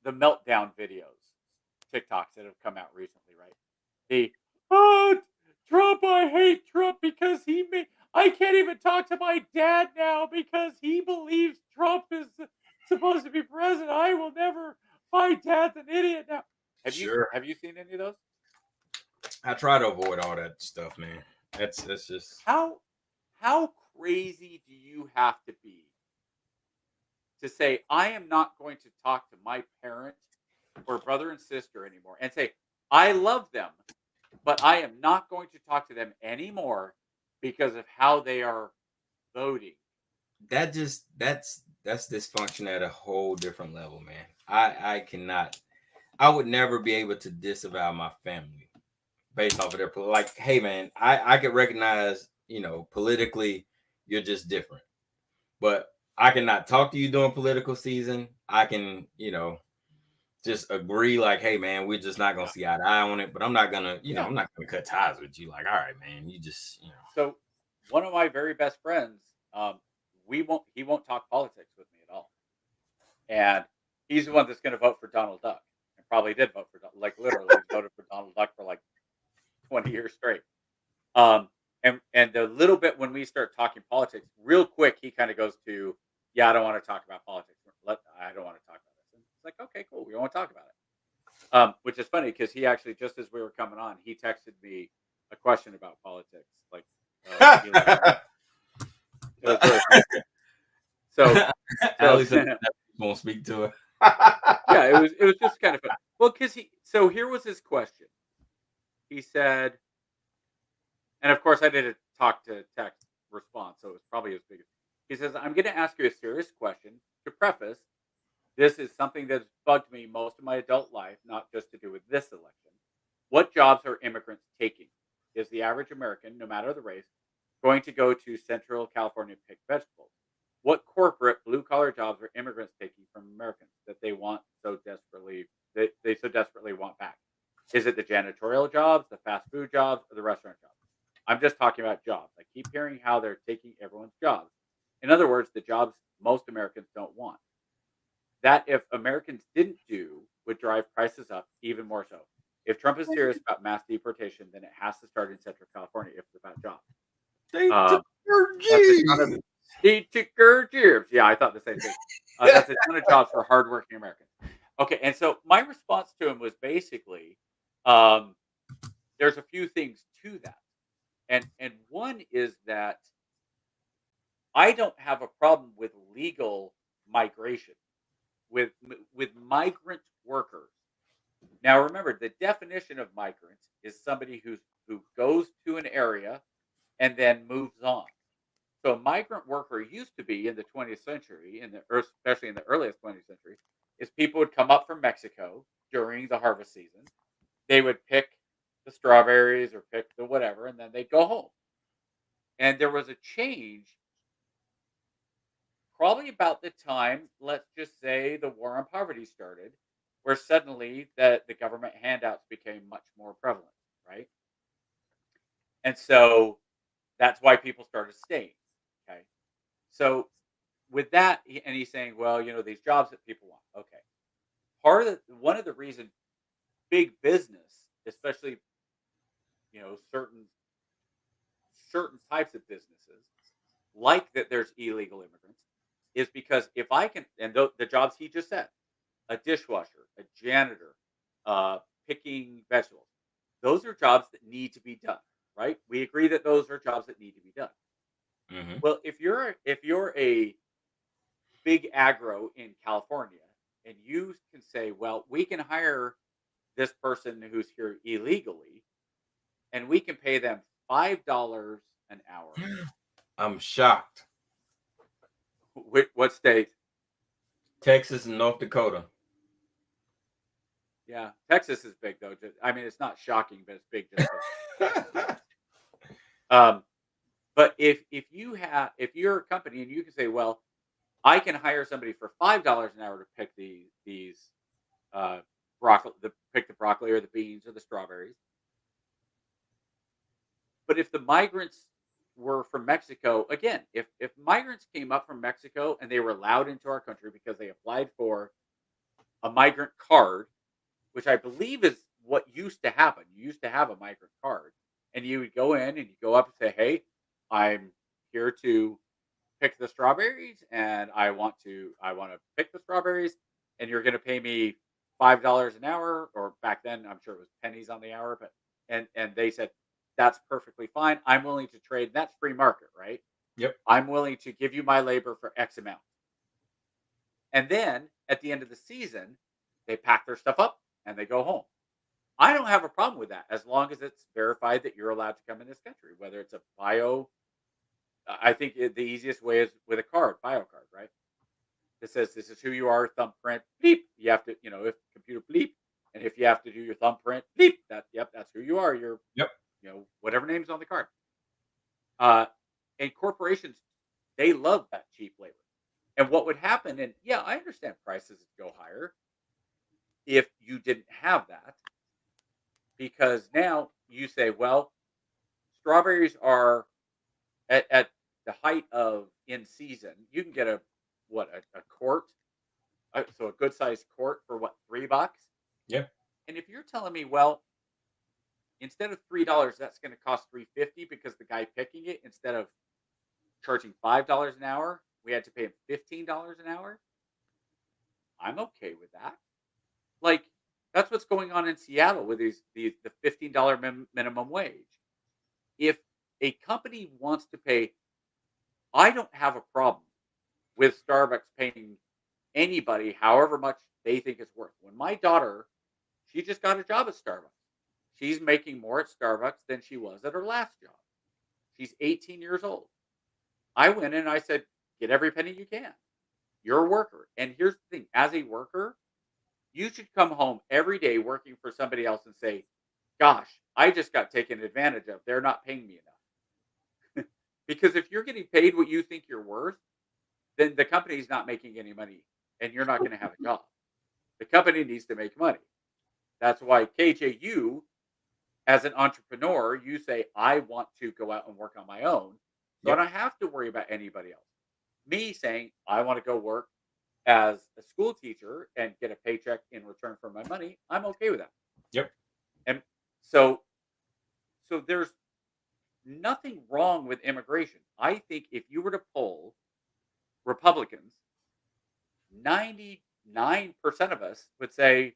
the meltdown videos, TikToks that have come out recently, right? Trump, I hate Trump because I can't even talk to my dad now because he believes Trump is supposed to be president. I will never. My dad's an idiot now. Have you seen any of those? I try to avoid all that stuff, man. That's just how crazy do you have to be to say, I am not going to talk to my parent or brother and sister anymore, and say, I love them, but I am not going to talk to them anymore because of how they are voting. That's dysfunction at a whole different level, man. I would never be able to disavow my family based off of their like, hey man, I could recognize, politically you're just different. But I cannot talk to you during political season. I can, just agree like, hey man, we're just not gonna see eye to eye on it. But I'm not gonna, I'm not gonna cut ties with you. Like, all right, man, you just, So one of my very best friends, he won't talk politics with me at all. And he's the one that's gonna vote for Donald Duck. And probably did vote for literally voted for Donald Duck for like 20 years straight. And the little bit when we start talking politics, real quick, he kind of goes to, I don't want to talk about politics. I don't want to talk about this. And it's like, okay, cool. We don't want to talk about it. Which is funny because he actually, just as we were coming on, he texted me a question about politics. Like, so at least won't speak to it. it was just kind of fun. Well, because so here was his question. He said, and of course I didn't talk to text response, so it was probably as big as. He says, I'm going to ask you a serious question. To preface, this is something that's bugged me most of my adult life, not just to do with this election. What jobs are immigrants taking? Is the average American, no matter the race, going to go to Central California to pick vegetables? What corporate blue-collar jobs are immigrants taking from Americans that they want so desperately, they so desperately want back? Is it the janitorial jobs, the fast food jobs, or the restaurant jobs? I'm just talking about jobs. I keep hearing how they're taking everyone's jobs. In other words, the jobs most Americans don't want. That, if Americans didn't do, would drive prices up even more so. If Trump is serious about mass deportation, then it has to start in Central California if it's about jobs. They took your jobs. They took your jobs. Yeah, I thought the same thing. That's a ton of jobs for hardworking Americans. Okay, and so my response to him was basically, there's a few things to that. And one is that I don't have a problem with legal migration, with migrant workers. Now, remember, the definition of migrants is somebody who goes to an area and then moves on. So, a migrant worker used to be in the 20th century, especially in the earliest 20th century, is people would come up from Mexico during the harvest season. They would pick the strawberries or pick the whatever, and then they'd go home. And there was a change probably about the time, let's just say, the war on poverty started, where suddenly the government handouts became much more prevalent, right? And so that's why people started staying. Okay. So with that, and he's saying, well, these jobs that people want. Okay. One of the reasons big business, especially, certain types of businesses, like that there's illegal immigrants, is because if I can, and the jobs he just said, a dishwasher, a janitor, picking vegetables, those are jobs that need to be done, right? We agree that those are jobs that need to be done. Mm-hmm. Well, if you're a big agro in California and you can say, well, we can hire this person who's here illegally and we can pay them $5 an hour. I'm shocked. What state? Texas and North Dakota. Yeah, Texas is big though. I mean, it's not shocking, but it's big. But if you're a company and you can say, well, I can hire somebody for $5 an hour to pick these broccoli, pick the broccoli or the beans or the strawberries. But if the migrants were from Mexico, again, if migrants came up from Mexico and they were allowed into our country because they applied for a migrant card, which I believe is what used to happen. You used to have a migrant card, and you would go in and you go up and say, "Hey, I'm here to pick the strawberries, and I want to pick the strawberries, and you're going to pay me $5 an hour." Or back then, I'm sure it was pennies on the hour, but and they said that's perfectly fine. I'm willing to trade. That's free market, right? Yep. I'm willing to give you my labor for X amount. And then at the end of the season, they pack their stuff up and they go home. I don't have a problem with that as long as it's verified that you're allowed to come in this country, whether it's a bio. I think the easiest way is with a bio card, right? That says this is who you are, thumbprint, bleep. You have to, if computer bleep, and if you have to do your thumbprint, bleep. That's who you are. You're, whatever name's on the card. And corporations, they love that cheap labor. And what would happen? And yeah, I understand prices go higher if you didn't have that, because now you say, well, strawberries are at the height of in season. You can get a quart, so a good sized quart for what, $3? Yep. And if you're telling me, well, instead of $3, that's going to cost $3.50 because the guy picking it, instead of charging $5 an hour, we had to pay him $15 an hour. I'm okay with that. Like, that's what's going on in Seattle with the $15 minimum wage. If a company wants to pay, I don't have a problem with Starbucks paying anybody however much they think it's worth. When my daughter, she just got a job at Starbucks. She's making more at Starbucks than she was at her last job. She's 18 years old. I went in and I said, get every penny you can. You're a worker. And here's the thing, as a worker, you should come home every day working for somebody else and say, gosh, I just got taken advantage of. They're not paying me enough. Because if you're getting paid what you think you're worth, then the company's not making any money and you're not going to have a job. The company needs to make money. That's why KJ, you, as an entrepreneur, you say, I want to go out and work on my own. So I don't have to worry about anybody else. Me saying, I want to go work as a school teacher and get a paycheck in return for my money, I'm okay with that. Yep. And so there's nothing wrong with immigration. I think if you were to poll Republicans, 99% of us would say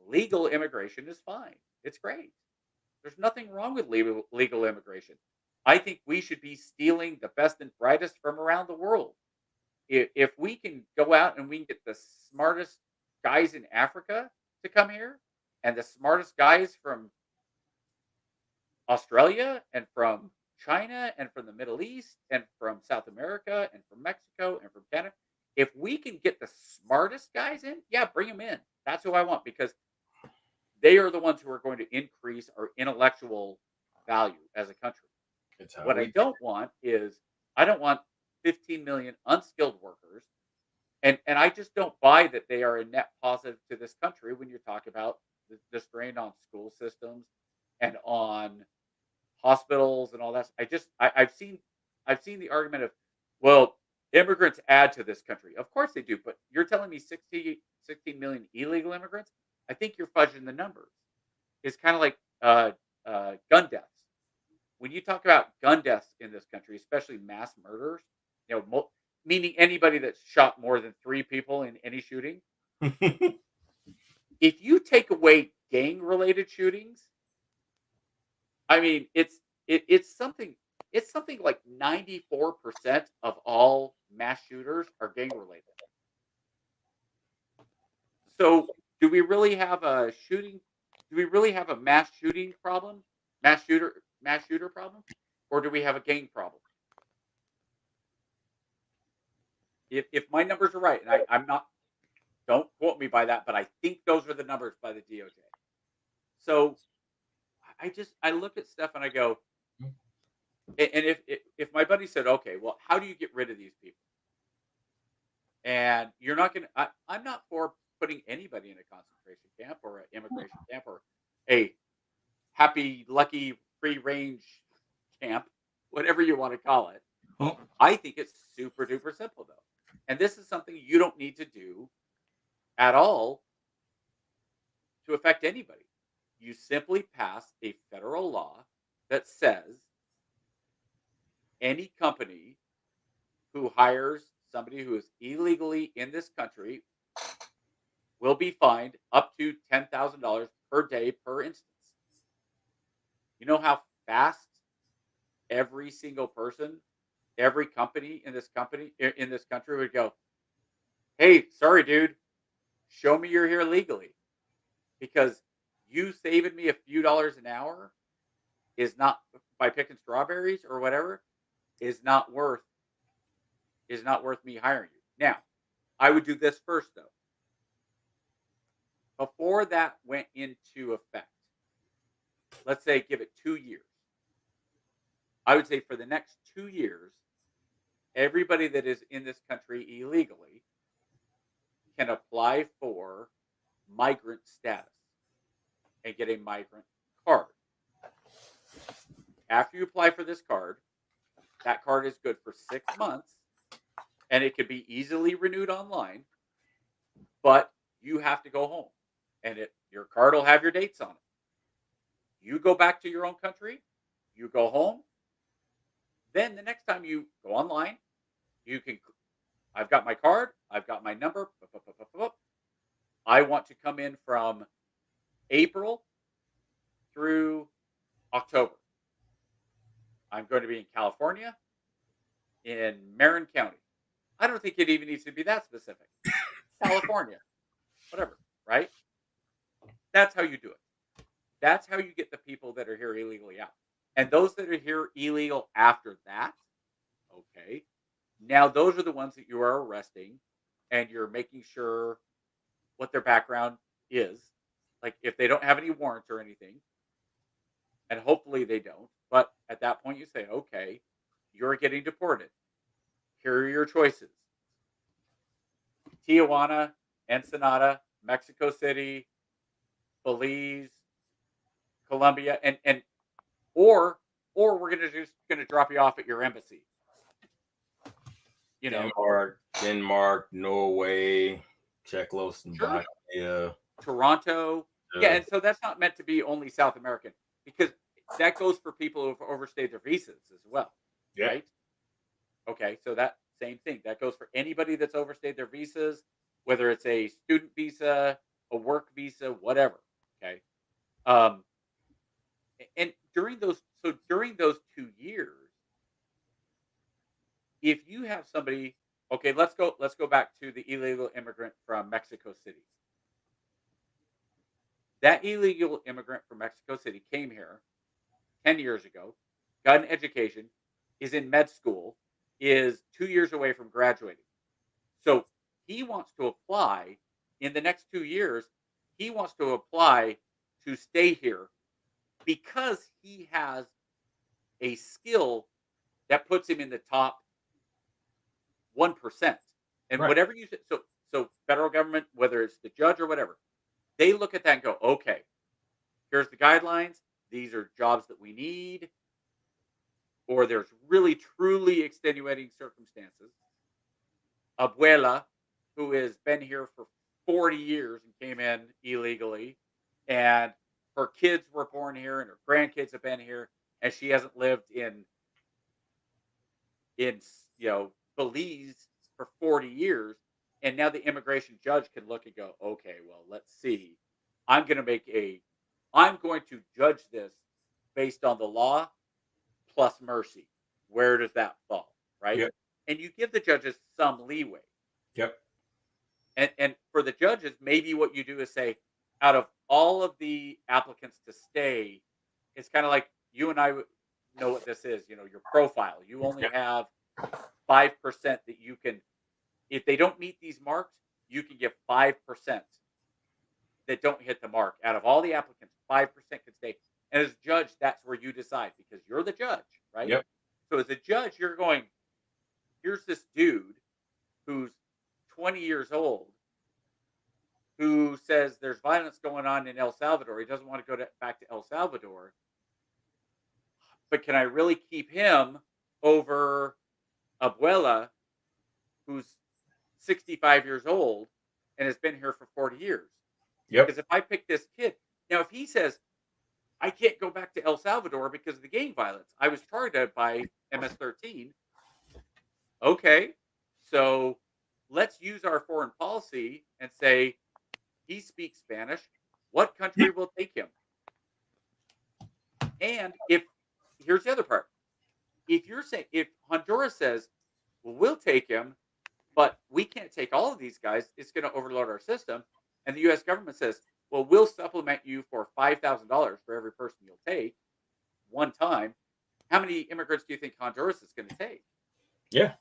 legal immigration is fine. It's great. There's nothing wrong with legal immigration. I think we should be stealing the best and brightest from around the world. If we can go out and we can get the smartest guys in Africa to come here and the smartest guys from Australia and from China and from the Middle East and from South America and from Mexico and from Canada, if we can get the smartest guys in, yeah, bring them in. That's who I want, because they are the ones who are going to increase our intellectual value as a country. What I don't want is, I don't want 15 million unskilled workers. And I just don't buy that they are a net positive to this country when you talk about the strain on school systems and on hospitals and all that. I've seen the argument of, well, immigrants add to this country. Of course they do, but you're telling me 16 million illegal immigrants? I think you're fudging the numbers. It's kind of like gun deaths. When you talk about gun deaths in this country, especially mass murders, meaning anybody that's shot more than 3 people in any shooting, if you take away gang-related shootings, I mean, it's something like 94% of all mass shooters are gang-related. So, do we really have a mass shooting problem? Mass shooter problem? Or do we have a gang problem? If my numbers are right, and I'm not, don't quote me by that, but I think those are the numbers by the DOJ. So I look at stuff and I go, and if my buddy said, okay, well, how do you get rid of these people? And you're not going to, I'm not for putting anybody in a concentration camp or an immigration camp or a happy, lucky, free range camp, whatever you want to call it. Oh. I think it's super duper simple, though. And this is something you don't need to do at all to affect anybody. You simply pass a federal law that says any company who hires somebody who is illegally in this country will be fined up to $10,000 per day per instance. You know how fast every single person, every company in this country would go, hey, sorry, dude, show me you're here legally, because you saving me a few dollars an hour is not, by picking strawberries or whatever, is not worth me hiring you. Now, I would do this first, though. Before that went into effect, let's say give it 2 years. I would say for the next 2 years, everybody that is in this country illegally can apply for migrant status and get a migrant card. After you apply for this card, that card is good for 6 months, and it could be easily renewed online, but you have to go home, and your card will have your dates on it. You go back to your own country, you go home, then the next time you go online, you can, I've got my card, I've got my number, I want to come in from April through October. I'm going to be in California, in Marin County. I don't think it even needs to be that specific. California, whatever, right? That's how you do it. That's how you get the people that are here illegally out. And those that are here illegal after that, okay, now those are the ones that you are arresting, and you're making sure what their background is. Like if they don't have any warrants or anything, and hopefully they don't, but at that point you say, okay, you're getting deported. Here are your choices. Tijuana, Ensenada, Mexico City, Belize, Colombia, or we're gonna drop you off at your embassy. You know, Denmark, Norway, Czechoslovakia, sure. Toronto. Yeah, and so that's not meant to be only South American, because that goes for people who have overstayed their visas as well. Yeah. Right? Okay, so that same thing. That goes for anybody that's overstayed their visas, whether it's a student visa, a work visa, whatever. Okay. And during those 2 years, if you have somebody, okay, let's go back to the illegal immigrant from Mexico City. That illegal immigrant from Mexico City came here 10 years ago, got an education, is in med school, is 2 years away from graduating. So he wants to apply in the next 2 years. He wants to apply to stay here because he has a skill that puts him in the top 1%. And Right. whatever you say, so federal government, whether it's the judge or whatever, they look at that and go, okay, here's the guidelines. These are jobs that we need, or there's really truly extenuating circumstances. Abuela, who has been here for 40 years and came in illegally, and her kids were born here and her grandkids have been here, and she hasn't lived in Belize for 40 years. And now the immigration judge can look and go, okay, well, let's see. I'm going to judge this based on the law plus mercy. Where does that fall? Right. Yep. And you give the judges some leeway. Yep. And for the judges, maybe what you do is say, out of all of the applicants to stay, it's kind of like you and I know what this is, your profile. You only have 5% that you can, if they don't meet these marks, you can get 5% that don't hit the mark. Out of all the applicants, 5% can stay. And as a judge, that's where you decide because you're the judge, right? Yep. So as a judge, you're going, here's this dude who's 20 years old who says there's violence going on in El Salvador. He doesn't want to go back to El Salvador. But can I really keep him over Abuela, who's 65 years old and has been here for 40 years? Yep. Because if I pick this kid, now if he says, I can't go back to El Salvador because of the gang violence, I was targeted by MS-13. Okay, so let's use our foreign policy and say, he speaks Spanish. What country will take him? And here's the other part. If Honduras says, well, we'll take him, but we can't take all of these guys, it's going to overload our system. And the U.S. government says, well, we'll supplement you for $5,000 for every person you'll take one time. How many immigrants do you think Honduras is going to take? Yeah.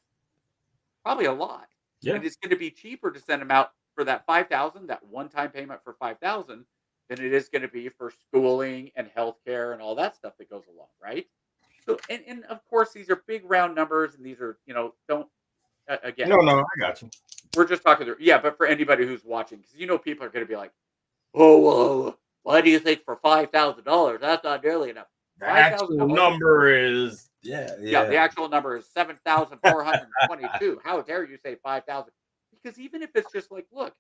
Probably a lot. Yeah. And it's going to be cheaper to send them out for that $5,000, that one-time payment for $5,000, than it is going to be for schooling and healthcare and all that stuff that goes along, right? So, and of course, these are big round numbers, and these are, don't, again. No, I got you. We're just talking through. Yeah, but for anybody who's watching, because people are going to be like, oh, well, why do you think for $5,000? That's not nearly enough. The actual number is, the actual number is 7,422. How dare you say 5,000? Because even if it's just like, look,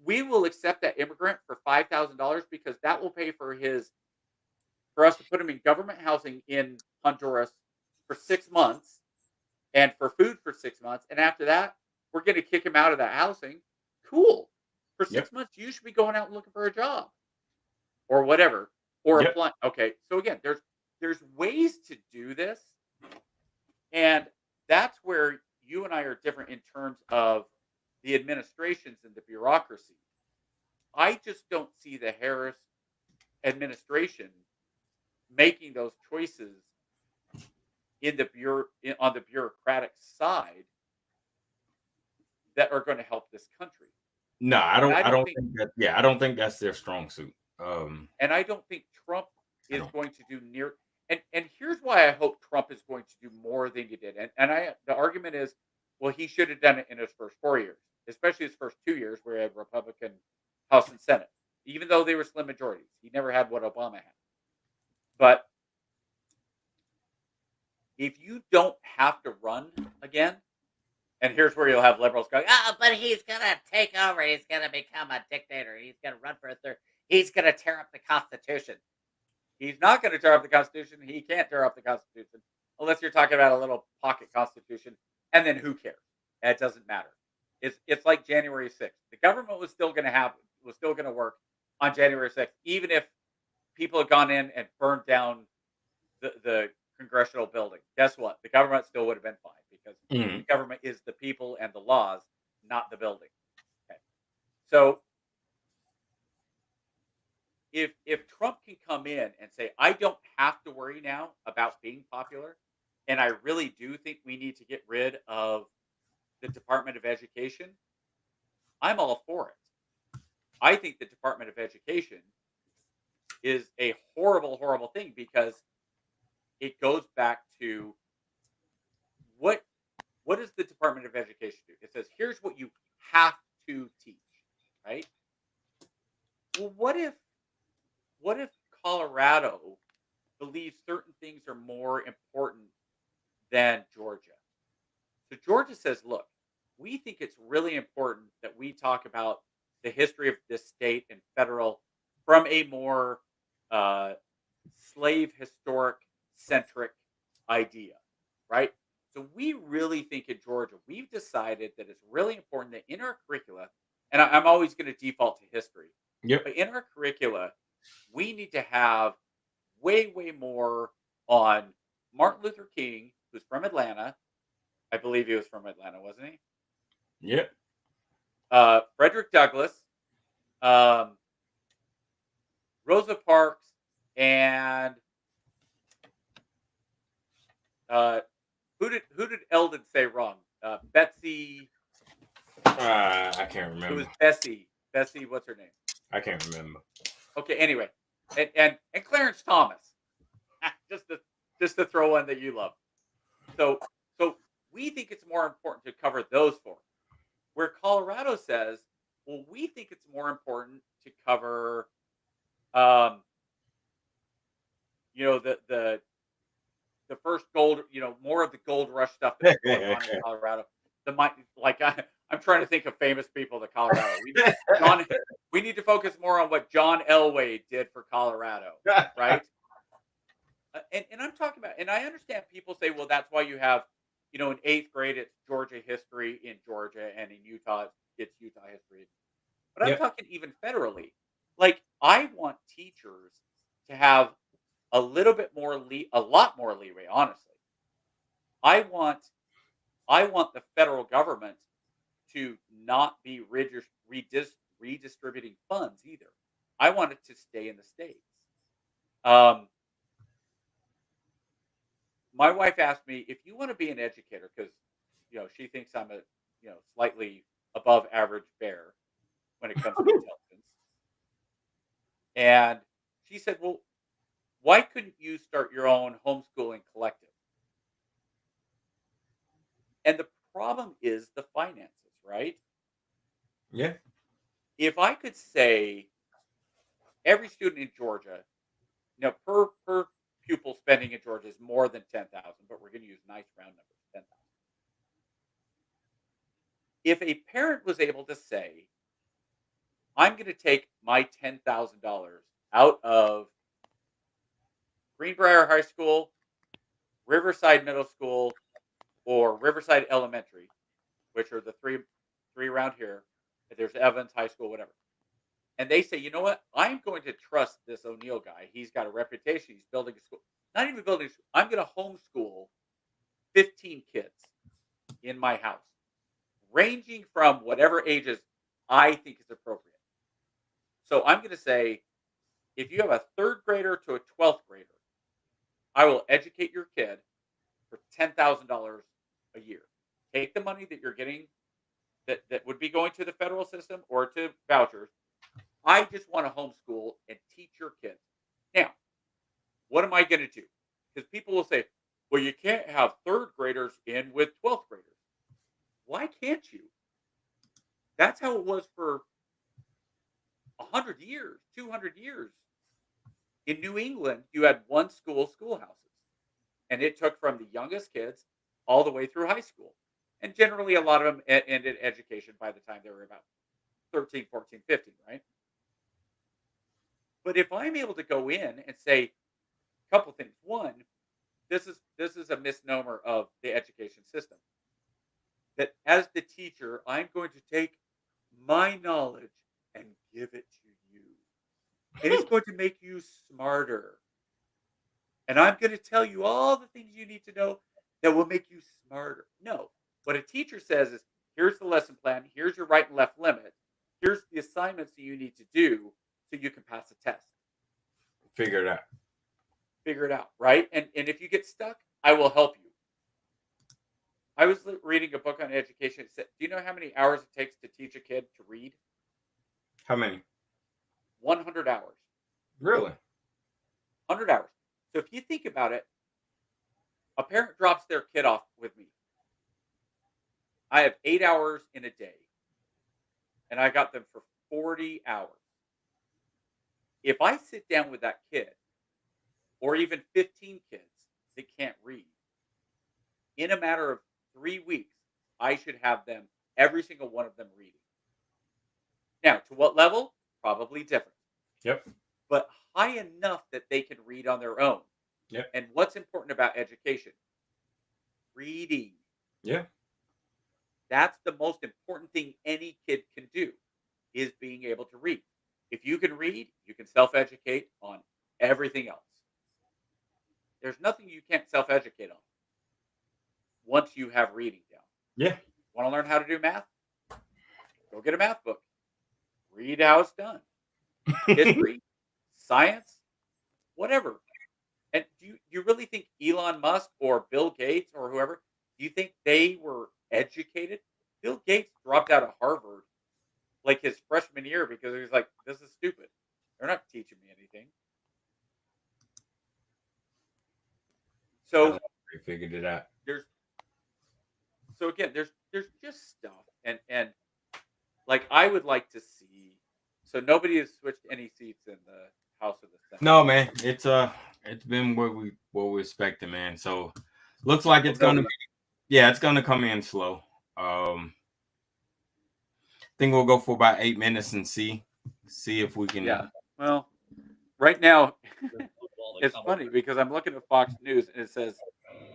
we will accept that immigrant for $5,000 because that will pay for us to put him in government housing in Honduras for 6 months and for food for 6 months. And after that, we're going to kick him out of that housing. Cool. For 6 months, you should be going out and looking for a job or whatever, or applying. Okay. So again, there's ways to do this. And that's where you and I are different in terms of the administrations and the bureaucracy. I just don't see the Harris administration making those choices on the bureaucratic side that are going to help this country. No, I don't think that. Yeah, I don't think that's their strong suit. And I don't think Trump is going to do near. And here's why I hope Trump is going to do more than he did. And the argument is, well, he should have done it in his first 4 years, especially his first 2 years where he had Republican House and Senate, even though they were slim majorities. He never had what Obama had. But if you don't have to run again, and here's where you'll have liberals going, but he's going to take over. He's going to become a dictator. He's going to run for a third. He's going to tear up the Constitution. He's not going to tear up the Constitution. He can't tear up the Constitution unless you're talking about a little pocket Constitution. And then who cares? It doesn't matter. It's like January 6th. The government was still going to work on January 6th, even if people had gone in and burned down the congressional building, guess what? The government still would have been fine because the government is the people and the laws, not the building. Okay. So if Trump can come in and say, I don't have to worry now about being popular, and I really do think we need to get rid of the Department of Education, I'm all for it. I think the Department of Education is a horrible, horrible thing because it goes back to what does the Department of Education do? It says, here's what you have to teach, right? Well, what if Colorado believes certain things are more important than Georgia? So Georgia says, look, we think it's really important that we talk about the history of this state and federal from a more slave historic centric idea, right? So we really think in Georgia, we've decided that it's really important that in our curricula, and I'm always going to default to history, but in our curricula, we need to have way, way more on Martin Luther King, who's from Atlanta. I believe he was from Atlanta, wasn't he? Yep. Frederick Douglass, Rosa Parks, and who did Eldon say wrong? Betsy. I can't remember. It was Bessie. Bessie, what's her name? I can't remember. Okay, anyway, and Clarence Thomas, just to throw one that you love. So we think it's more important to cover those four. Where Colorado says, well, we think it's more important to cover, the first gold, more of the gold rush stuff that's going on in Colorado. I'm trying to think of famous people to Colorado. We need to focus more on what John Elway did for Colorado, right? And I'm talking about, and I understand people say, well, that's why you have, in 8th grade, it's Georgia history in Georgia, and in Utah, it's Utah history. But I'm talking even federally. Like, I want teachers to have a little bit more, a lot more leeway, honestly. I want the federal government to not be redistributing funds either. I want it to stay in the states. My wife asked me, if you want to be an educator, because she thinks I'm a slightly above average bear when it comes to intelligence, and she said, well, why couldn't you start your own homeschooling collective? And the problem is the finances, right? Yeah. If I could say every student in Georgia, per pupil spending in Georgia is more than 10,000, but we're going to use nice round numbers, 10,000. If a parent was able to say, I'm going to take my $10,000 out of Greenbrier High School, Riverside Middle School, or Riverside Elementary, which are the three around here. There's Evans High School, whatever. And they say, you know what? I'm going to trust this O'Neill guy. He's got a reputation. He's building a school. Not even building a school. I'm going to homeschool 15 kids in my house, ranging from whatever ages I think is appropriate. So I'm going to say, if you have a 3rd grader to a 12th grader, I will educate your kid for $10,000 a year. Take the money that you're getting that would be going to the federal system or to vouchers. I just want to homeschool and teach your kids. Now, what am I going to do? Because people will say, well, you can't have 3rd graders in with 12th graders. Why can't you? That's how it was for 100 years, 200 years. In New England, you had one schoolhouses. And it took from the youngest kids all the way through high school. And generally, a lot of them ended education by the time they were about 13, 14, 15, right? But if I'm able to go in and say a couple things. One, this is a misnomer of the education system. That as the teacher, I'm going to take my knowledge and give it to you. and it's going to make you smarter. And I'm going to tell you all the things you need to know that will make you smarter. No, what a teacher says is, here's the lesson plan, here's your right and left limit, here's the assignments that you need to do so you can pass the test. Figure it out, right? And if you get stuck, I will help you. I was reading a book on education. It said, do you know how many hours it takes to teach a kid to read? How many? 100 hours. Really? 100 hours. So if you think about it, a parent drops their kid off with me. I have 8 hours in a day, and I got them for 40 hours. If I sit down with that kid, or even 15 kids that can't read, in a matter of 3 weeks, I should have them, every single one of them, reading. Now, to what level? Probably different. Yep. But high enough that they can read on their own. Yep. And what's important about education? Reading. Yeah. That's the most important thing any kid can do, is being able to read. If you can read, you can self-educate on everything else. There's nothing you can't self-educate on once you have reading down. Yeah. Want to learn how to do math? Go get a math book. Read how it's done. History, science, whatever. And do you really think Elon Musk or Bill Gates or whoever, do you think they were educated? Bill Gates dropped out of Harvard like his freshman year because he was like, this is stupid. They're not teaching me anything. So they figured it out. There's just stuff and like I would like to see. So nobody has switched any seats in the House of the Senate. No, man. It's been what we expected, man. So looks like it's gonna come in slow. I think we'll go for about 8 minutes and see if we can. Yeah. Well, right now it's funny because I'm looking at Fox News and it says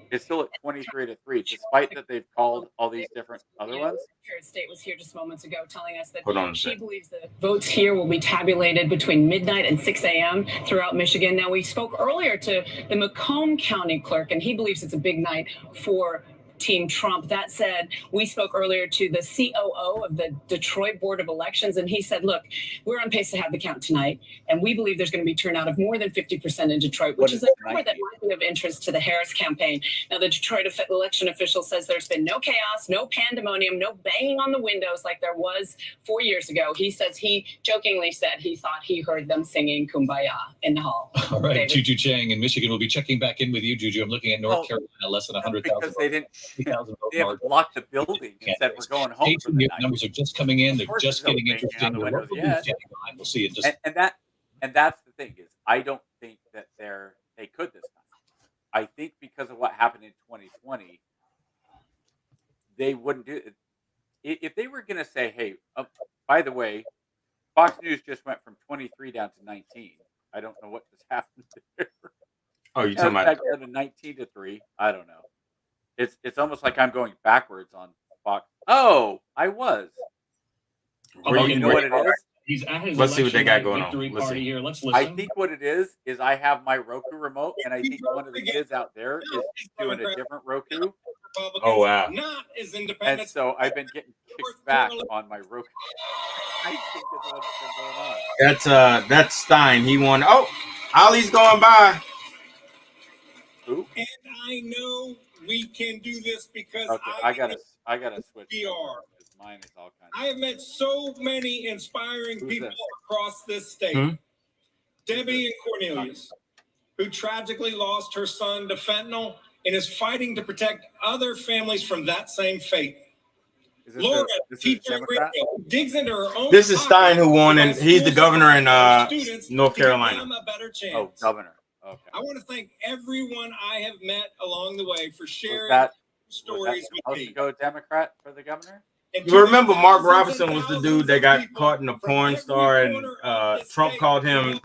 it's still at 23-3, despite that they've called all these different other ones. Secretary of State was here just moments ago telling us that she believes the votes here will be tabulated between midnight and 6 a.m. throughout Michigan. Now, we spoke earlier to the Macomb County clerk, and he believes it's a big night for Team Trump. That said, we spoke earlier to the COO of the Detroit Board of Elections, and he said, look, we're on pace to have the count tonight, and we believe there's going to be turnout of more than 50% in Detroit, which is a number that might be of interest to the Harris campaign. Now, the Detroit election official says there's been no chaos, no pandemonium, no banging on the windows like there was 4 years ago. He says he jokingly said he thought he heard them singing Kumbaya in the hall. All right, David? Juju Chang in Michigan will be checking back in with you, Juju. I'm looking at North Carolina, less than 100,000. Because they didn't. They haven't blocked the building and said we're going home. For the night. Numbers are just coming in. They're just getting interested. We'll see it. And that's the thing is, I don't think that they could this time. I think because of what happened in 2020, they wouldn't do it. If they were going to say, "Hey, by the way, Fox News just went from 23 down to 19." I don't know what just happened there. Oh, you're talking about 19-3? I don't know. It's almost like I'm going backwards on Fox. Oh, I was. You know what it is? Let's see what they got going on. Let's see. Here. Let's listen. I think what it is I have my Roku remote, and I think one of the kids out there is doing a different Roku. Oh, wow. And so I've been getting kicked back on my Roku. I think that's what's been going on. That's Stein. He won. Oh, Ollie's going by. Who? And I know we can do this because I gotta switch. PR. Mine is all kinds. I have met so many inspiring people across this state. Debbie and Cornelius, who tragically lost her son to fentanyl and is fighting to protect other families from that same fate. Laura, teacher who digs into her own. This is Stein who won, and he's the governor in North Carolina. Oh, governor. Okay. I want to thank everyone I have met along the way for sharing stories with me. Go Democrat for the governor? You remember Mark Robinson was the dude that got caught in a porn star, and Trump called him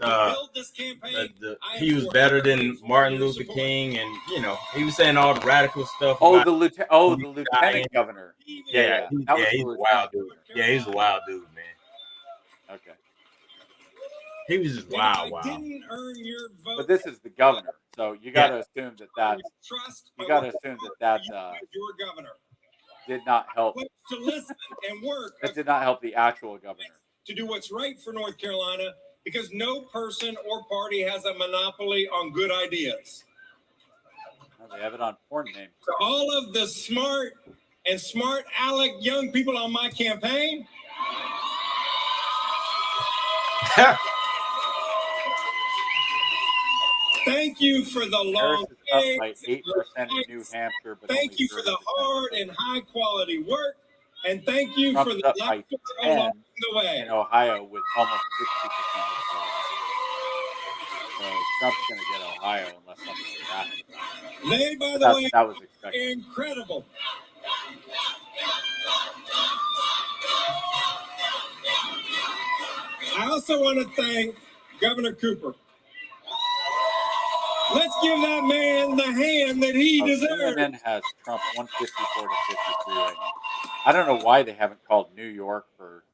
he was better than Martin Luther King, and he was saying all the radical stuff. The lieutenant governor. Yeah, he's a wild dude. Yeah, he's a wild dude, man. Okay. He was just wow. Didn't earn your vote. But this is the governor, so you got to assume that that's your governor did not help. To listen and work. That did not help the actual governor to do what's right for North Carolina, because no person or party has a monopoly on good ideas. Well, they have it on porn name. To all of the smart aleck young people on my campaign. Thank you for the long days. Up by 8% in New Hampshire, but thank you for the hard and high quality work, and thank you for the laughter along the way. In Ohio, with almost 60% of the vote. So Trump's going to get Ohio unless something happens. They, by the way, that was expected. Incredible. I also want to thank Governor Cooper. Let's give that man the hand that he deserves. CNN has Trump 154 to 53 right now. I don't know why they haven't called New York for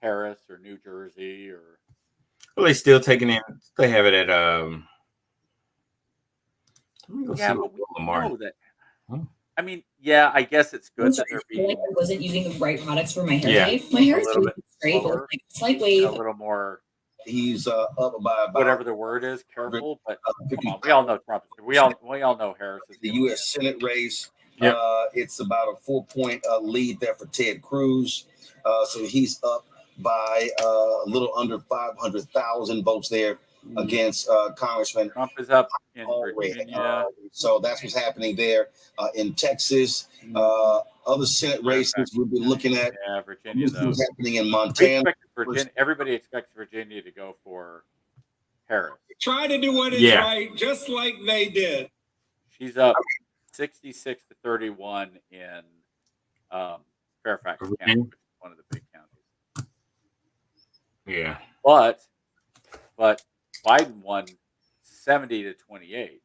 Harris or New Jersey or. Well, they still taking in. They have it at Yeah, but we know that. I mean, yeah, I guess it's good that they're being. I wasn't using the right products for my hair wave. My hair is straight, but like slight wave. A little more. He's up by about whatever the word is, careful. But come on, we all know Trump. We all know Harris is the U.S. Senate race. Yep. It's about a 4-point lead there for Ted Cruz. So he's up by a little under 500,000 votes there against Congressman Trump is up in Virginia. So that's what's happening there in Texas. Other Senate races we'll be looking at. Yeah, Virginia, though. What's happening in Montana. Everybody expects Virginia to go for Harris. Try to do what is right, just like they did. She's up 66 to 31 in Fairfax County, which is one of the big counties. Yeah. But Biden won 70 to 28.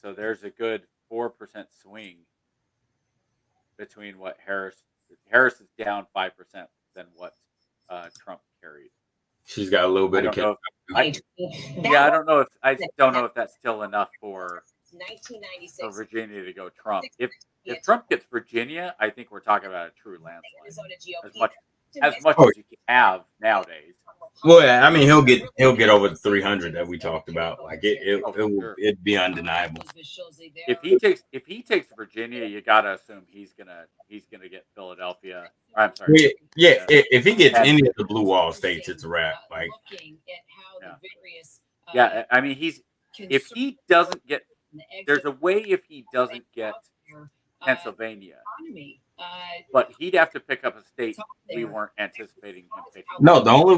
So there's a good 4% swing between what Harris is down 5% than what Trump carried. She's got a little bit of I don't know if that's still enough for 1996 Virginia to go Trump. If Trump gets Virginia, I think we're talking about a true landslide. As much as you can have nowadays. Well, I mean, he'll get over the 300 that we talked about. Like it'd be undeniable. If he takes Virginia, you gotta assume he's gonna get Philadelphia. I'm sorry. Yeah. If he gets any of the blue wall states, it's a wrap. Like, yeah. I mean, if he doesn't get, there's a way if he doesn't get Pennsylvania. But he'd have to pick up a state we weren't anticipating him picking. No, the only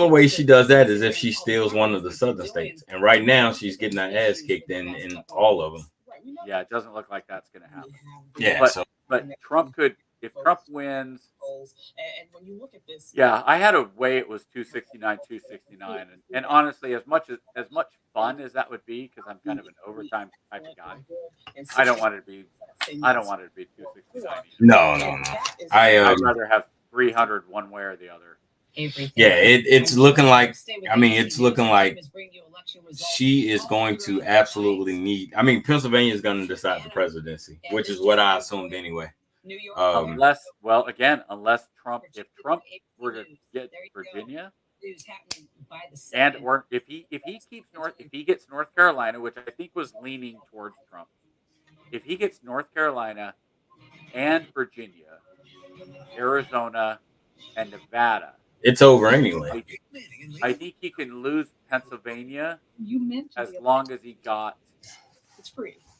way she does that is if she steals one of the southern states. And right now she's getting her ass kicked in all of them. Yeah, it doesn't look like that's going to happen. Yeah, but Trump could, if Trump wins. And when you look at this, yeah, I had a way it was 269, and honestly, as much fun as that would be, because I'm kind of an overtime type of guy, I don't want it to be 269. No. I'd rather have 300 one way or the other. Yeah, it's looking like. I mean, it's looking like she is going to absolutely need. I mean, Pennsylvania is going to decide the presidency, which is what I assumed anyway. Unless Trump, if Trump were to get Virginia, or if he gets North Carolina, which I think was leaning towards Trump, if he gets North Carolina and Virginia, Arizona, and Nevada, it's over anyway. I think he can lose Pennsylvania as long as he got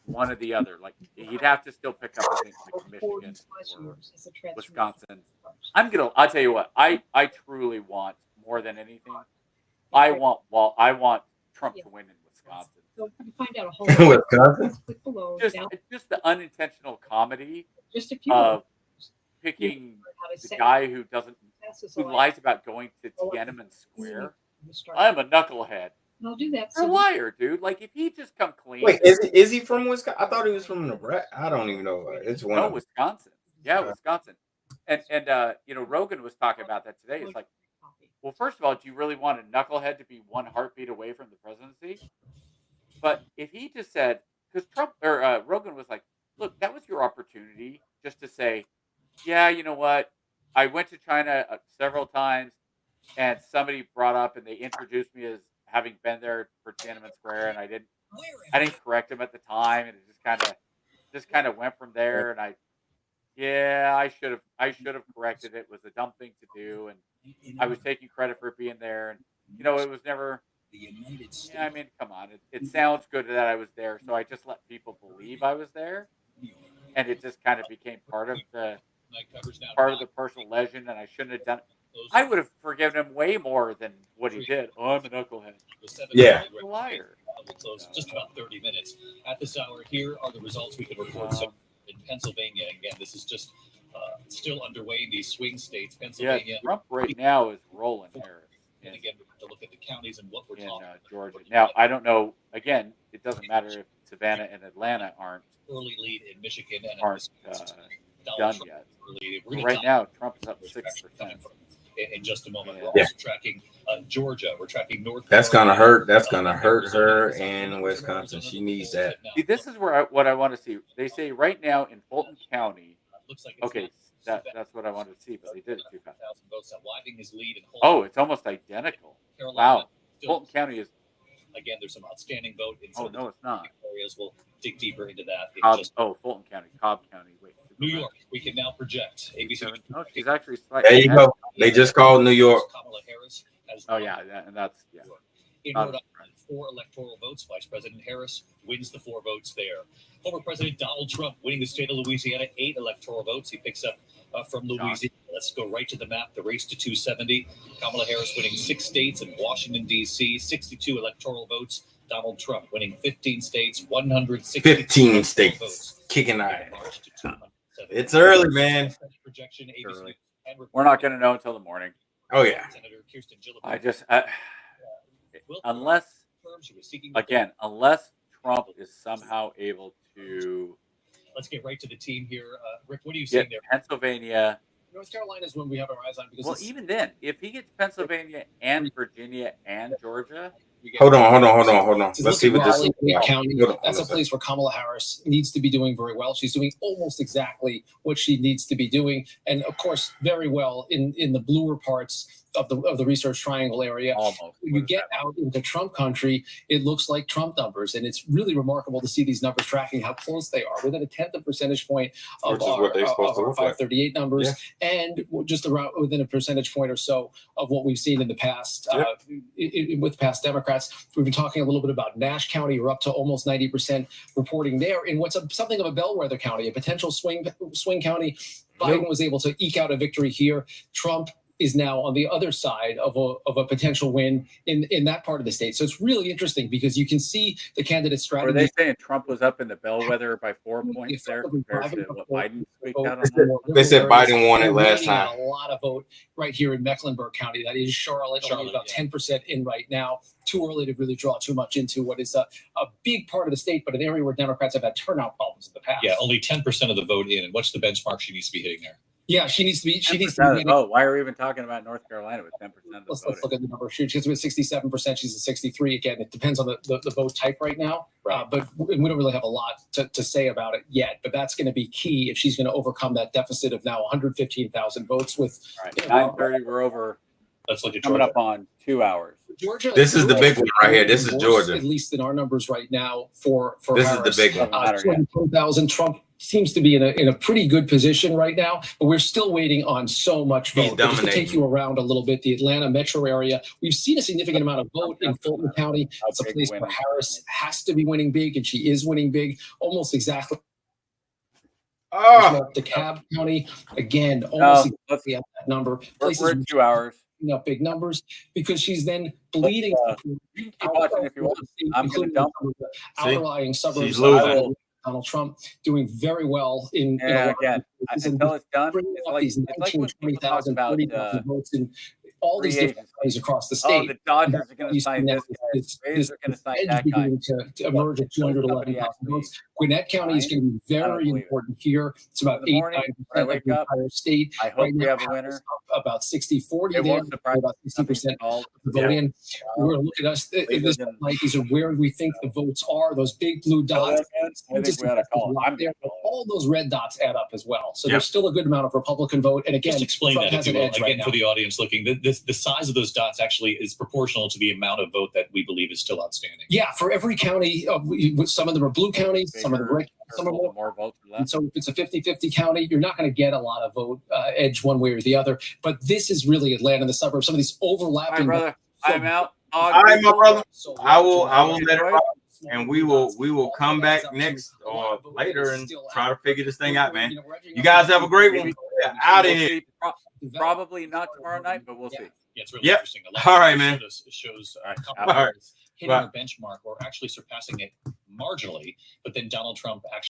one or the other. Like he'd have to still pick up against like Michigan or Wisconsin. I'll tell you what, I truly want more than anything. I want Trump to win in Wisconsin. So you find out a whole Wisconsin? Just the unintentional comedy of picking the guy who lies about going to Tiananmen Square. I'm a knucklehead. I'll do that. You're a liar, dude. Like if he just come clean. Wait, is he from Wisconsin? I thought he was from Nebraska. I don't even know. It's one. No, Wisconsin. Yeah, Wisconsin. And Rogan was talking about that today. It's like, well, first of all, do you really want a knucklehead to be one heartbeat away from the presidency? But if he just said, because Trump or Rogan was like, look, that was your opportunity just to say, yeah, you know what? I went to China several times, and somebody brought up and they introduced me as having been there for Tiananmen Square, and I didn't correct him at the time, and it just kind of went from there. And I should have corrected it. It was a dumb thing to do, and I was taking credit for being there, and it was never. Yeah, I mean, come on. It sounds good that I was there, so I just let people believe I was there, and it just kind of became part of the personal legend, and I shouldn't have done it. I would have forgiven him way more than what he did. Oh, I'm a knucklehead. Yeah. He's a liar. We'll close just about 30 minutes. At this hour, here are the results we can report. So in Pennsylvania, again, this is just still underway in these swing states. Pennsylvania. Yeah, Trump right now is rolling Harris. And again, we have to look at the counties and what we're talking Georgia. Now, I don't know. Again, it doesn't matter if Savannah and Atlanta aren't early lead in Michigan and done yet. Right now, Trump is up 6%. In just a moment, we're Yeah. also tracking Georgia. We're tracking North. That's gonna hurt. That's gonna hurt her in Wisconsin. She needs that. See, this is what I want to see. They say right now in Fulton County. Okay, that's what I wanted to see, but they did it too fast. Oh, it's almost identical. Wow, Fulton County is. Again, there's some outstanding vote in Oh no, it's not. areas. We'll dig deeper into that. Fulton County, Cobb County. Wait, New York. We can now project. ABC. Oh, she's actually slightly. There you go. They just called New York. Kamala Harris has Oh yeah, and that's in Rhode Island, 4 electoral votes. Vice President Harris wins the 4 votes there. Former President Donald Trump winning the state of Louisiana, 8 electoral votes. He picks up from Louisiana. Let's go right to the map. The race to 270. Kamala Harris winning 6 states and Washington, D.C., 62 electoral votes. Donald Trump winning 15 states, 160 15 states. Kicking ass. It's early, man. Early. We're not going to know until the morning. Oh yeah. I just unless Trump is somehow able to. Let's get right to the team here. Rick, what are you seeing there? Pennsylvania. North Carolina is when we have our eyes on because even then, if he gets Pennsylvania and Virginia and Georgia. Hold on. Let's see what this is. County, that's a place where Kamala Harris needs to be doing very well. She's doing almost exactly what she needs to be doing, and of course, very well in the bluer parts of the Research Triangle area. Almost. When you get out into Trump country, it looks like Trump numbers, and it's really remarkable to see these numbers tracking how close they are, within a 1/10 of percentage point of our 538 numbers, and just around within a percentage point or so of what we've seen in the past with past Democrats. We've been talking a little bit about Nash County. We're up to almost 90% reporting there in what's something of a bellwether county, a potential swing county. Biden was able to eke out a victory here. Trump is now on the other side of a potential win in that part of the state. So it's really interesting because you can see the candidate strategy. Were they saying Trump was up in the bellwether by 4 points there compared to what Biden speaked out on? They said Biden won it last time. A lot of vote right here in Mecklenburg County. That is Charlotte, only about 10% in right now. Too early to really draw too much into what is a big part of the state, but an area where Democrats have had turnout problems in the past. Yeah, only 10% of the vote in. And what's the benchmark she needs to be hitting there? Yeah, she needs to be. Why are we even talking about North Carolina with 10% of the Let's look at the number. She's with 67%. She's at 63. Again, it depends on the vote type right now. Right. But we don't really have a lot to say about it yet. But that's going to be key if she's going to overcome that deficit of now 115,000 votes. With 9:30, we're over. Let's look at coming Georgia. up on 2 hours. Georgia. This is the big one right here. This is Georgia. At least in our numbers right now for this Harris. is the big one. 210,000. Trump seems to be in a pretty good position right now, but we're still waiting on so much vote. But just to take you around a little bit, the Atlanta metro area, we've seen a significant amount of vote in Fulton County. It's a place where Harris has to be winning big, and she is winning big, almost exactly. DeKalb County, again, almost exactly at that number. We're at 2 hours. Up big numbers because she's then bleeding. Keep watching if you want. I'm going to dump outlying suburbs. Donald Trump doing very well in again until it's done. It's like when people talk about votes in all these different counties across the state. Oh, the Dodgers are going to sign this guy. Rays are going to sign that guy. To emerge at 211,000 votes. Gwinnett County is going to be very important here. It's about 8-9% of the entire state. I hope we have a winner. About 60-40 there, about 60% of the vote in. We're going to look at us. This night, these are where we think the votes are. Those big blue dots. I think we ought to call there, all those red dots add up as well. So there's still a good amount of Republican vote. And again, just explain Trump that has if an you will. edge Again, right for now. the audience looking, the size of those dots actually is proportional to the amount of vote that we believe is still outstanding. Yeah, for every county, some of them are blue counties, some of them are red, some are more votes. And so if it's a 50-50 county, you're not going to get a lot of vote edge one way or the other. But this is really Atlanta and the suburbs. Some of these overlapping. All right, brother. I'm out. All right, my brother. I will let it rock, and we will come back next or later and try to figure this thing out, man. You guys have a great one. Out of here. Probably not tomorrow night, but we'll see. Yeah, it's really interesting. All right, man. Shows All right. hitting a benchmark or actually surpassing it marginally, but then Donald Trump actually